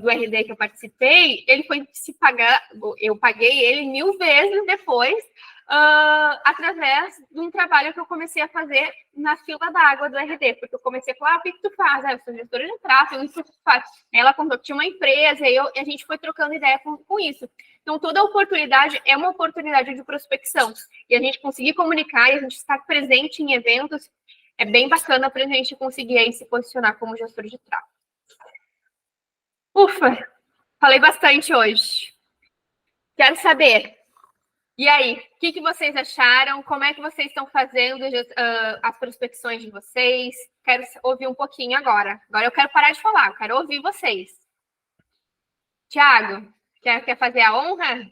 do RD que eu participei, ele foi se pagar, eu paguei ele 1000 vezes depois, através de um trabalho que eu comecei a fazer na fila d'água do RD, porque eu comecei a falar, o que tu faz? Eu sou gestora de tráfego, isso que tu faz? Ela contou que tinha uma empresa, e a gente foi trocando ideia com isso. Então, toda oportunidade é uma oportunidade de prospecção. E a gente conseguir comunicar e a gente estar presente em eventos é bem bacana para a gente conseguir aí se posicionar como gestor de tráfego. Ufa, falei bastante hoje. Quero saber, e aí, o que vocês acharam? Como é que vocês estão fazendo as prospecções de vocês? Quero ouvir um pouquinho agora. Agora eu quero parar de falar, eu quero ouvir vocês. Tiago, quer fazer a honra?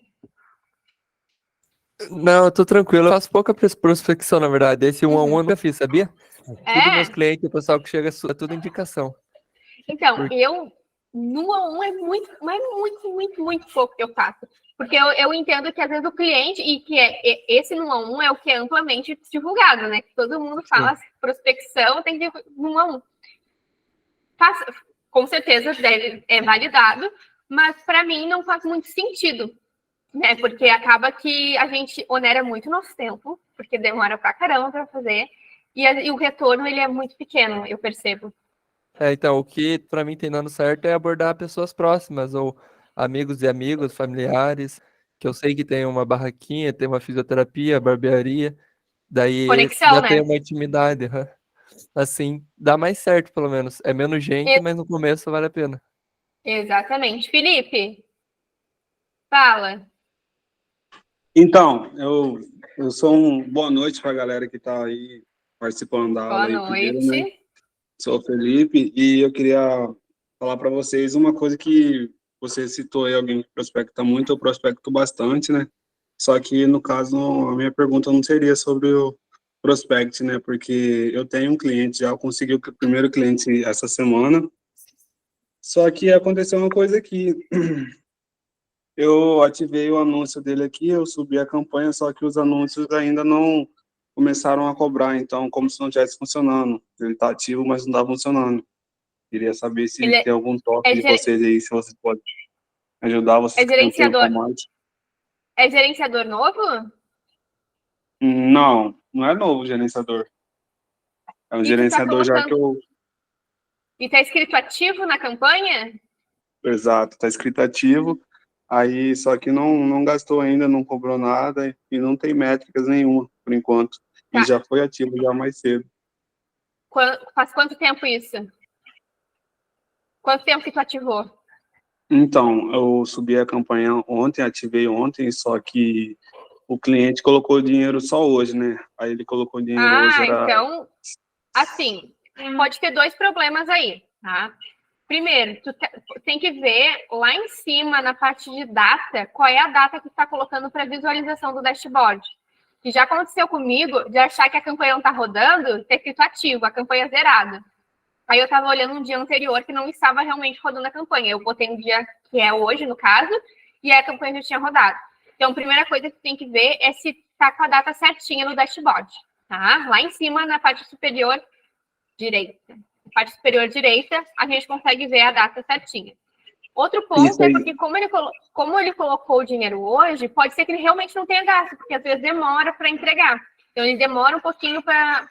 Não, eu tô tranquilo. Eu faço pouca prospecção, na verdade. Esse 1 a 1 eu nunca fiz, sabia? Tudo meus clientes, o pessoal que chega, é tudo indicação. Então, eu, no 1 a 1 é muito pouco que eu faço. Porque eu entendo que, às vezes, o cliente, e que esse 1 a 1 é o que é amplamente divulgado, né? Que todo mundo fala, prospecção tem que ir no 1 a 1. Com certeza é validado, mas para mim não faz muito sentido, né? Porque acaba que a gente onera muito nosso tempo, porque demora pra caramba para fazer, e o retorno ele é muito pequeno, eu percebo. Então, o que para mim tem dando certo é abordar pessoas próximas, ou amigos de amigos, familiares, que eu sei que tem uma barraquinha, tem uma fisioterapia, barbearia, daí esse Conexão, já tem né? uma intimidade. Assim, dá mais certo, pelo menos. É menos gente, mas no começo vale a pena. Exatamente. Felipe, fala. Então, eu sou boa noite para a galera que está aí participando da aula Boa aí primeiro, né? noite. Sou o Felipe e eu queria falar para vocês uma coisa que você citou aí alguém que prospecta muito, eu prospecto bastante, né? Só que, no caso, a minha pergunta não seria sobre o prospect, né? Porque eu tenho um cliente, já consegui o primeiro cliente essa semana, só que aconteceu uma coisa aqui. Eu ativei o anúncio dele aqui, eu subi a campanha, só que os anúncios ainda não começaram a cobrar, então, como se não estivesse funcionando. Ele está ativo, mas não está funcionando. Queria saber se Ele tem algum é, toque de ger- vocês aí, se vocês podem ajudar, é vocês que têm um tempo a gerenciador, mais. é gerenciador novo? Não, não é novo o gerenciador. É um E tu tá gerenciador já que colocando. eu... E tá escrito ativo na campanha? Exato, está escrito ativo, aí só que não gastou ainda, não cobrou nada e não tem métricas nenhuma, por enquanto. E Tá. já foi ativo já mais cedo. Faz quanto tempo isso? Quanto tempo que tu ativou? Então, eu subi a campanha ontem, ativei ontem, só que o cliente colocou dinheiro só hoje, né? Aí ele colocou dinheiro hoje, Ah, era... então, assim, pode ter dois problemas aí, tá? Primeiro, tem que ver lá em cima, na parte de data, qual é a data que tu está colocando para visualização do dashboard. Que já aconteceu comigo de achar que a campanha não está rodando, ter escrito ativo, a campanha zerada. Aí eu estava olhando um dia anterior que não estava realmente rodando a campanha. Eu botei no dia que é hoje, no caso, e a campanha já tinha rodado. Então, a primeira coisa que tem que ver é se está com a data certinha no dashboard, tá? Lá em cima, na parte superior direita. Na parte superior direita, a gente consegue ver a data certinha. Outro Isso ponto é aí. porque, como ele colocou o dinheiro hoje, pode ser que ele realmente não tenha gasto, porque às vezes demora para entregar. Então, ele demora um pouquinho para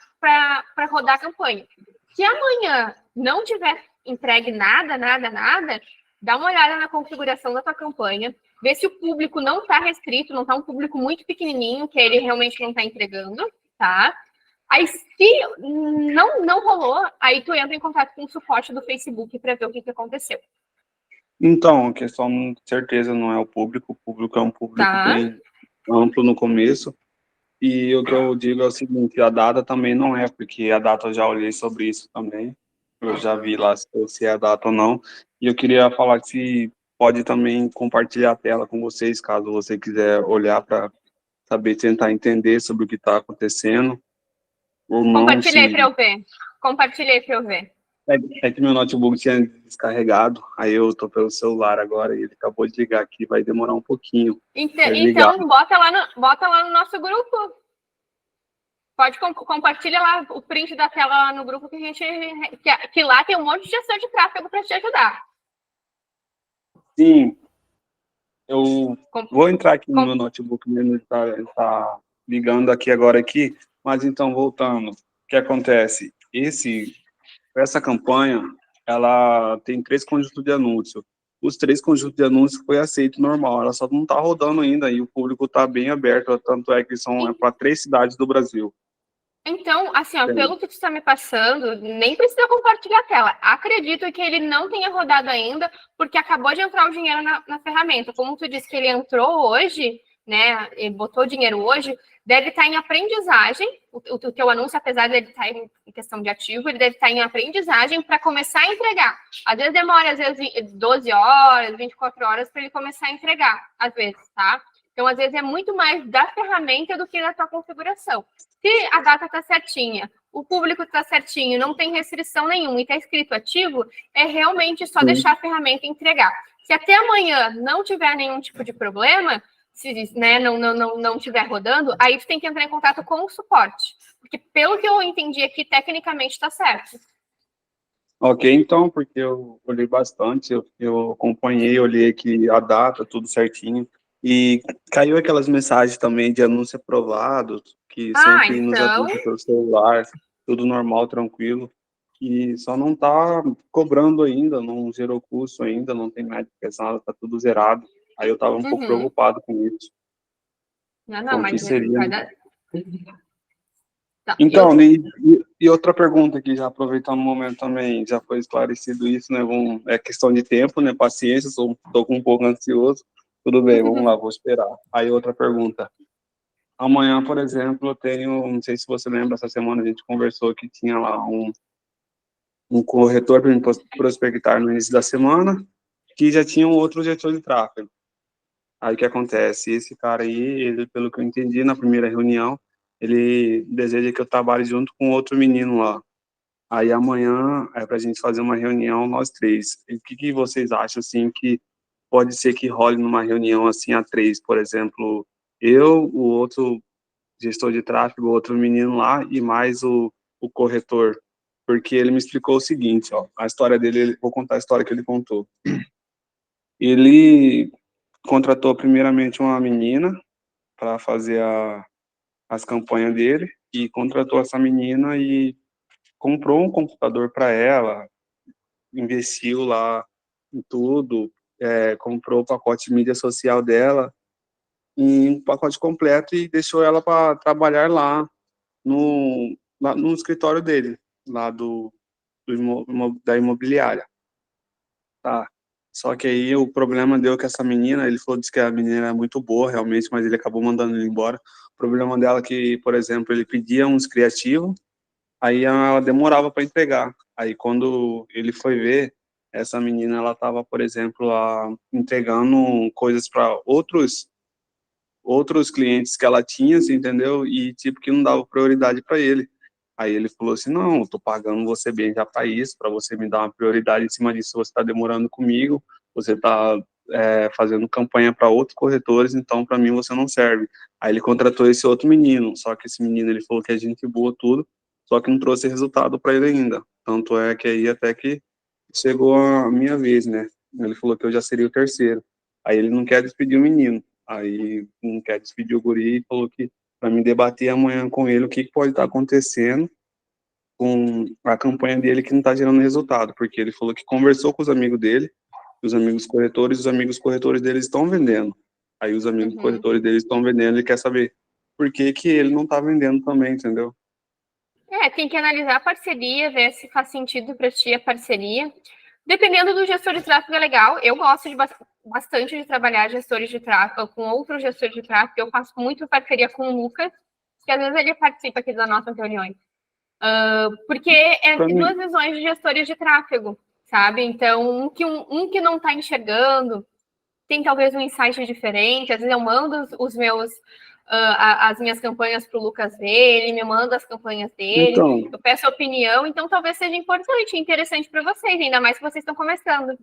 rodar a campanha. Se amanhã não tiver entregue nada, dá uma olhada na configuração da tua campanha, vê se o público não está restrito, não está um público muito pequenininho, que ele realmente não está entregando, tá? Aí, se não rolou, aí tu entra em contato com o suporte do Facebook para ver o que aconteceu. Então, a questão, com certeza, não é o público é um público Tá? bem amplo no começo, e o que eu digo é o seguinte, a data também não é, porque a data eu já olhei sobre isso também, eu já vi lá se é a data ou não, e eu queria falar que se pode também compartilhar a tela com vocês, caso você quiser olhar para saber, tentar entender sobre o que está acontecendo, ou não, Compartilhei se... para eu ver. Compartilhei para eu ver. É que meu notebook tinha descarregado, aí eu tô pelo celular agora e ele acabou de ligar aqui, vai demorar um pouquinho para ligar. Então bota lá no nosso grupo. Pode compartilhar lá o print da tela lá no grupo que a gente que lá tem um monte de gestor de tráfego para te ajudar. Sim, eu vou entrar aqui no meu notebook mesmo, ele tá ligando aqui agora aqui, mas então voltando, o que acontece? Essa campanha, ela tem 3 conjuntos de anúncio. Os 3 conjuntos de anúncios foi aceito normal, ela só não está rodando ainda e o público está bem aberto, tanto é que são para 3 cidades do Brasil. Então, assim, ó, pelo que tu está me passando, nem precisa compartilhar a tela. Acredito que ele não tenha rodado ainda, porque acabou de entrar o dinheiro na ferramenta. Como tu disse que ele entrou hoje, né, ele botou dinheiro hoje, deve estar em aprendizagem. O teu anúncio, apesar de ele estar em questão de ativo, ele deve estar em aprendizagem para começar a entregar. Às vezes demora, às vezes, 12 horas, 24 horas para ele começar a entregar, às vezes, tá? Então, às vezes, é muito mais da ferramenta do que da tua configuração. Se a data está certinha, o público está certinho, não tem restrição nenhuma e está escrito ativo, é realmente só deixar a ferramenta entregar. Se até amanhã não tiver nenhum tipo de problema, se né, não estiver rodando, aí tu tem que entrar em contato com o suporte. Porque pelo que eu entendi aqui, tecnicamente está certo. Ok, então, porque eu olhei bastante, eu acompanhei, olhei aqui a data, tudo certinho, e caiu aquelas mensagens também de anúncio aprovado, que sempre nos Então, avisa pelo celular, tudo normal, tranquilo, e só não tá cobrando ainda, não zerou custo ainda, não tem médica pesada, tá tudo zerado, aí eu tava um pouco preocupado com isso. não, Como que mas seria? vai dar. Tá, Então, e outra pergunta que já aproveitando o momento também, já foi esclarecido isso, né? É questão de tempo, né? Paciência, estou com um pouco ansioso. Tudo bem, vamos lá, vou esperar. Aí outra pergunta. Amanhã, por exemplo, eu tenho, não sei se você lembra, essa semana a gente conversou que tinha lá um corretor para me prospectar no início da semana. que já tinha um outro gestor de tráfego. Aí o que acontece? Esse cara aí, ele, pelo que eu entendi na primeira reunião, ele deseja que eu trabalhe junto com outro menino lá. Aí amanhã é pra gente fazer uma reunião, nós três. E o que vocês acham, assim, que pode ser que role numa reunião, assim, a três? Por exemplo, eu, o outro gestor de tráfego, o outro menino lá e mais o corretor. Porque ele me explicou o seguinte, ó, a história dele, vou contar a história que ele contou. Ele contratou primeiramente uma menina para fazer as campanhas dele e contratou essa menina e comprou um computador para ela, investiu lá em tudo, comprou o pacote de mídia social dela em um pacote completo e deixou ela para trabalhar lá no escritório dele, lá da imobiliária. Tá. Só que aí o problema deu que essa menina, ele falou, disse que a menina era muito boa, realmente, mas ele acabou mandando ele embora. O problema dela é que, por exemplo, ele pedia uns criativos, aí ela demorava para entregar. Aí quando ele foi ver, essa menina, ela estava, por exemplo, lá, entregando coisas para outros clientes que ela tinha, assim, entendeu? E tipo que não dava prioridade para ele. Aí ele falou assim: não, eu tô pagando você bem já para isso, para você me dar uma prioridade em cima disso. Você está demorando comigo, você está fazendo campanha para outros corretores, então para mim você não serve. Aí ele contratou esse outro menino, só que esse menino ele falou que é gente boa tudo, só que não trouxe resultado para ele ainda. Tanto é que aí até que chegou a minha vez, né? Ele falou que eu já seria o terceiro. Aí ele não quer despedir o menino. Aí não quer despedir o guri e falou que para me debater amanhã com ele o que pode estar acontecendo com a campanha dele que não está gerando resultado, porque ele falou que conversou com os amigos dele, os amigos corretores deles estão vendendo. Aí os amigos corretores deles estão vendendo, ele quer saber por que ele não está vendendo também, entendeu? Tem que analisar a parceria, ver se faz sentido para ti a parceria. Dependendo do gestor de tráfego é legal. Eu gosto bastante de trabalhar gestores de tráfego com outros gestores de tráfego. Eu faço muito parceria com o Lucas, que às vezes ele participa aqui das nossas reuniões. Porque duas visões de gestores de tráfego, sabe? Então, um que não está enxergando, tem talvez um insight diferente. Às vezes eu mando os meus as minhas campanhas para o Lucas ver, ele me manda as campanhas dele, então, eu peço opinião, então talvez seja importante e interessante para vocês, ainda mais que vocês estão começando.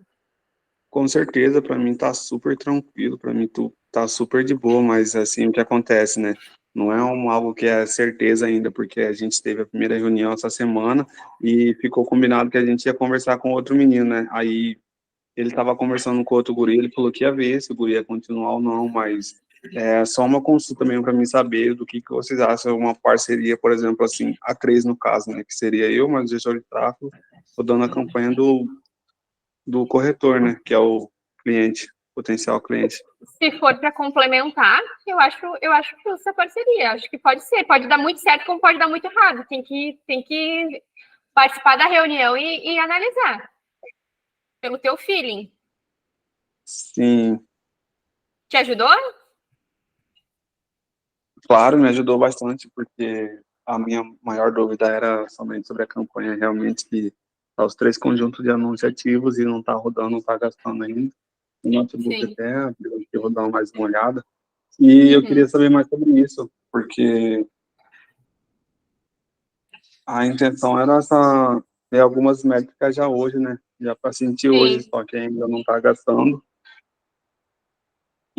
Com certeza, para mim tá super tranquilo, para mim tá super de boa, mas assim, o que acontece, né? Não é algo que é certeza ainda, porque a gente teve a primeira reunião essa semana e ficou combinado que a gente ia conversar com outro menino, né? Aí ele tava conversando com outro guri, ele falou que ia ver se o guri ia continuar ou não, mas é só uma consulta mesmo para mim saber do que vocês acham, uma parceria, por exemplo, assim, a três no caso, né? Que seria eu, mas o gestor de tráfego, rodando a campanha do corretor, né? Que é o cliente, potencial cliente. Se for para complementar, eu acho que essa parceria, acho que pode ser, pode dar muito certo como pode dar muito errado. Tem que participar da reunião e analisar pelo teu feeling. Sim. Te ajudou? Claro, me ajudou bastante, porque a minha maior dúvida era somente sobre a campanha, realmente, que tá os 3 conjuntos de anúncios ativos e não tá rodando, não tá gastando ainda. O notebook até, eu vou dar mais uma olhada. E eu queria saber mais sobre isso, porque a intenção era ver algumas métricas já hoje, né? Já para sentir hoje, só que ainda não tá gastando.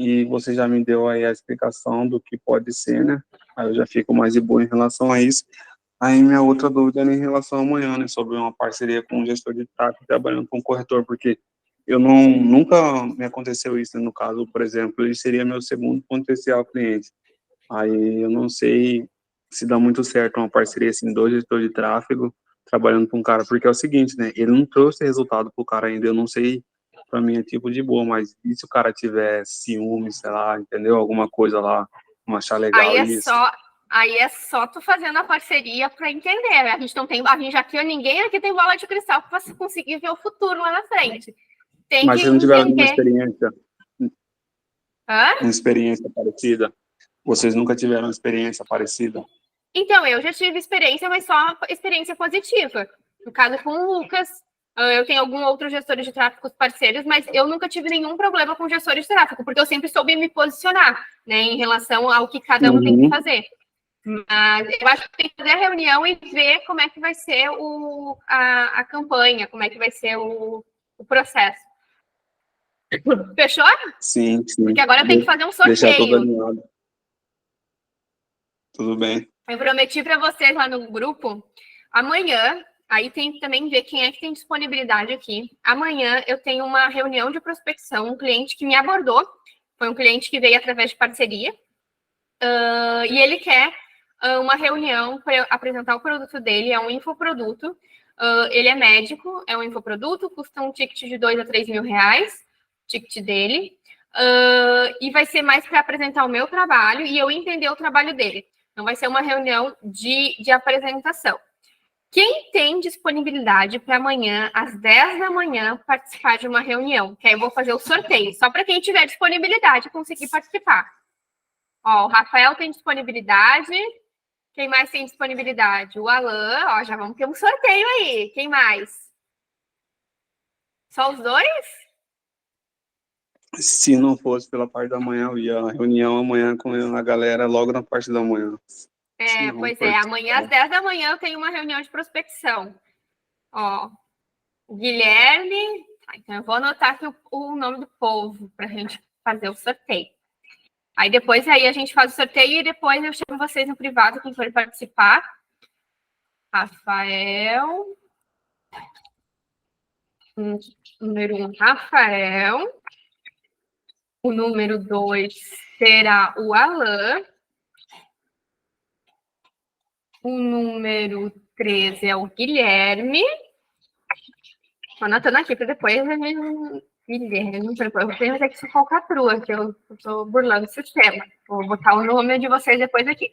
E você já me deu aí a explicação do que pode ser, né? Aí eu já fico mais de boa em relação a isso. Aí minha outra dúvida era em relação amanhã, né? Sobre uma parceria com um gestor de tráfego trabalhando com um corretor, porque nunca me aconteceu isso, né? No caso, por exemplo, ele seria meu segundo potencial cliente. Aí eu não sei se dá muito certo uma parceria assim, do gestor de tráfego trabalhando com um cara, porque é o seguinte, né? Ele não trouxe resultado pro cara ainda, eu não sei, pra mim é tipo de boa, mas e se o cara tiver ciúme, sei lá, entendeu? Alguma coisa lá, não achar legal isso. Aí é só tu fazendo a parceria para entender, né? A gente aqui, ninguém aqui tem bola de cristal para você conseguir ver o futuro lá na frente. Mas vocês não tiveram nenhuma experiência? Uma experiência parecida? Vocês nunca tiveram experiência parecida? Então, eu já tive experiência, mas só experiência positiva. No caso com o Lucas, Eu tenho algum outro gestor de tráfego parceiros, mas eu nunca tive nenhum problema com gestores de tráfego, porque eu sempre soube me posicionar, né, em relação ao que cada um tem que fazer. Mas eu acho que tem que fazer a reunião e ver como é que vai ser a campanha, como é que vai ser o processo. Fechou? Sim. Porque agora tem que fazer um Deixar tudo sorteio. alinhado. Tudo bem. Eu prometi para vocês lá no grupo, amanhã, aí tem que também ver quem é que tem disponibilidade aqui. Amanhã eu tenho uma reunião de prospecção, um cliente que me abordou, foi um cliente que veio através de parceria, e ele quer uma reunião para apresentar o produto dele, é um infoproduto, ele é médico, é um infoproduto, custa um ticket de 2 a 3 mil reais, ticket dele, e vai ser mais para apresentar o meu trabalho e eu entender o trabalho dele. Então, vai ser uma reunião de apresentação. Quem tem disponibilidade para amanhã, às 10 da manhã, participar de uma reunião? Que aí eu vou fazer o sorteio, só para quem tiver disponibilidade conseguir participar. Ó, o Rafael tem disponibilidade. Quem mais tem disponibilidade? O Alan. Ó, já vamos ter um sorteio aí. Quem mais? Só os dois? Se não fosse pela parte da manhã, eu ia a reunião amanhã com a galera logo na parte da manhã. Pois é. Amanhã às 10 da manhã eu tenho uma reunião de prospecção. Ó, o Guilherme. Tá, então eu vou anotar aqui o nome do povo para a gente fazer o sorteio. Aí depois aí a gente faz o sorteio e depois eu chamo vocês no privado, quem for participar. Rafael. Número 1, Rafael. O número 2 será o Alan. O número 3 é o Guilherme. Estou anotando aqui para depois Guilherme, depois eu vou ter que ser falcatrua, que eu estou burlando o sistema. Vou botar o nome de vocês depois aqui.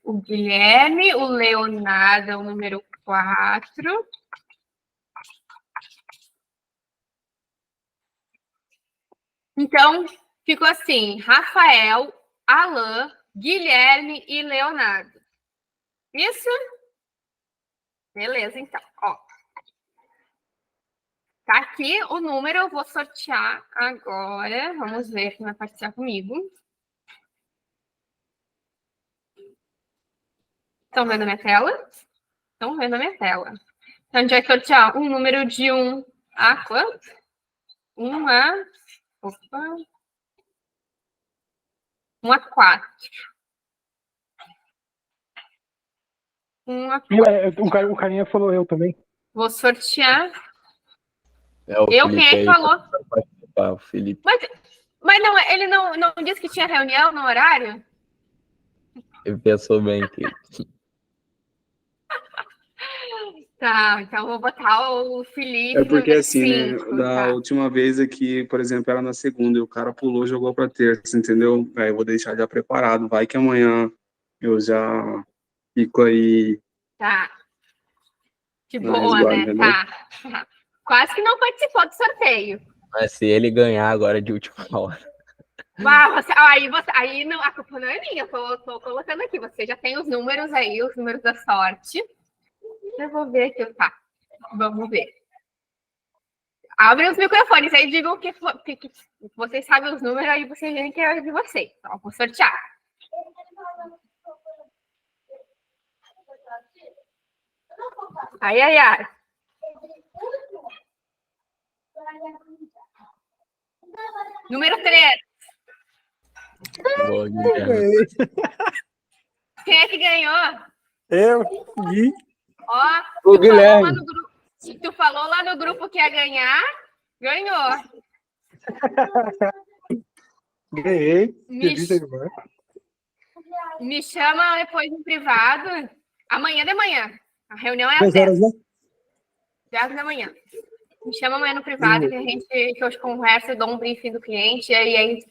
O Guilherme, o Leonardo é o número 4. Então, ficou assim, Rafael, Alan, Guilherme e Leonardo. Isso? Beleza, então. Ó. Tá aqui o número, eu vou sortear agora. Vamos ver quem vai participar comigo. Estão vendo a minha tela? Estão vendo a minha tela. Então, a gente vai sortear um número de 1 a quanto? 1 a... Opa. 1 a 4. 1 a 4. O carinha falou eu também. Vou sortear. O Eu, Felipe quem é que falou? O Felipe. Mas não, ele não disse que tinha reunião no horário? Ele pensou bem que... Tá, então vou botar o Felipe. É porque assim, 5, né? Da última vez aqui, por exemplo, era na segunda e o cara pulou, jogou pra terça, entendeu? Aí eu vou deixar já preparado. Vai que amanhã eu já fico aí. Tá. Que boa, né? Entendeu? Tá. Quase que não participou do sorteio. Mas se ele ganhar agora de última hora. Aí não, a culpa não é minha, eu tô colocando aqui. Você já tem os números aí, os números da sorte. Eu vou ver aqui, tá. Vamos ver. Abrem os microfones aí, digam que vocês sabem os números, aí vocês veem que é de vocês. Então, vou sortear. Ai. Número 3. Boa, Quem é que ganhou? Eu, Gui. Ó, o Guilherme. Tu falou lá no grupo que ia ganhar, ganhou. Ganhei. Me chama depois no privado. Amanhã de manhã. A reunião é às 10 horas, 10. né? 10 da manhã. Me chama amanhã no privado que eu converso, eu dou um briefing do cliente e aí tu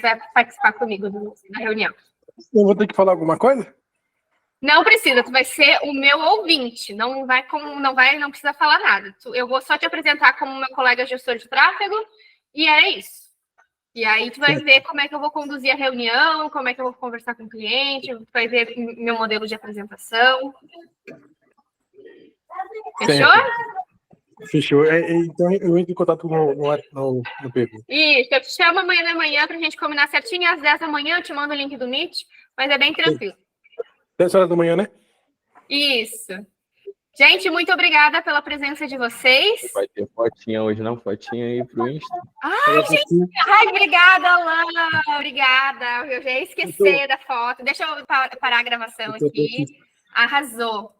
vai participar comigo na reunião. Eu vou ter que falar alguma coisa? Não precisa, tu vai ser o meu ouvinte, não precisa falar nada. Eu vou só te apresentar como meu colega gestor de tráfego e é isso. E aí tu vai ver como é que eu vou conduzir a reunião, como é que eu vou conversar com o cliente, tu vai ver meu modelo de apresentação. Fechou? Fechou. Então eu entro em contato no PV. Isso, eu te chamo amanhã da manhã pra gente combinar certinho. Às 10 da manhã eu te mando o link do Meet, mas é bem tranquilo. 10 horas da manhã, né? Isso. Gente, muito obrigada pela presença de vocês. Vai ter fotinha hoje, não? Fotinha aí pro Insta. Ai, gente, obrigada, Alana. Obrigada. Eu já ia esquecer da foto. Deixa eu parar a gravação aqui. Arrasou.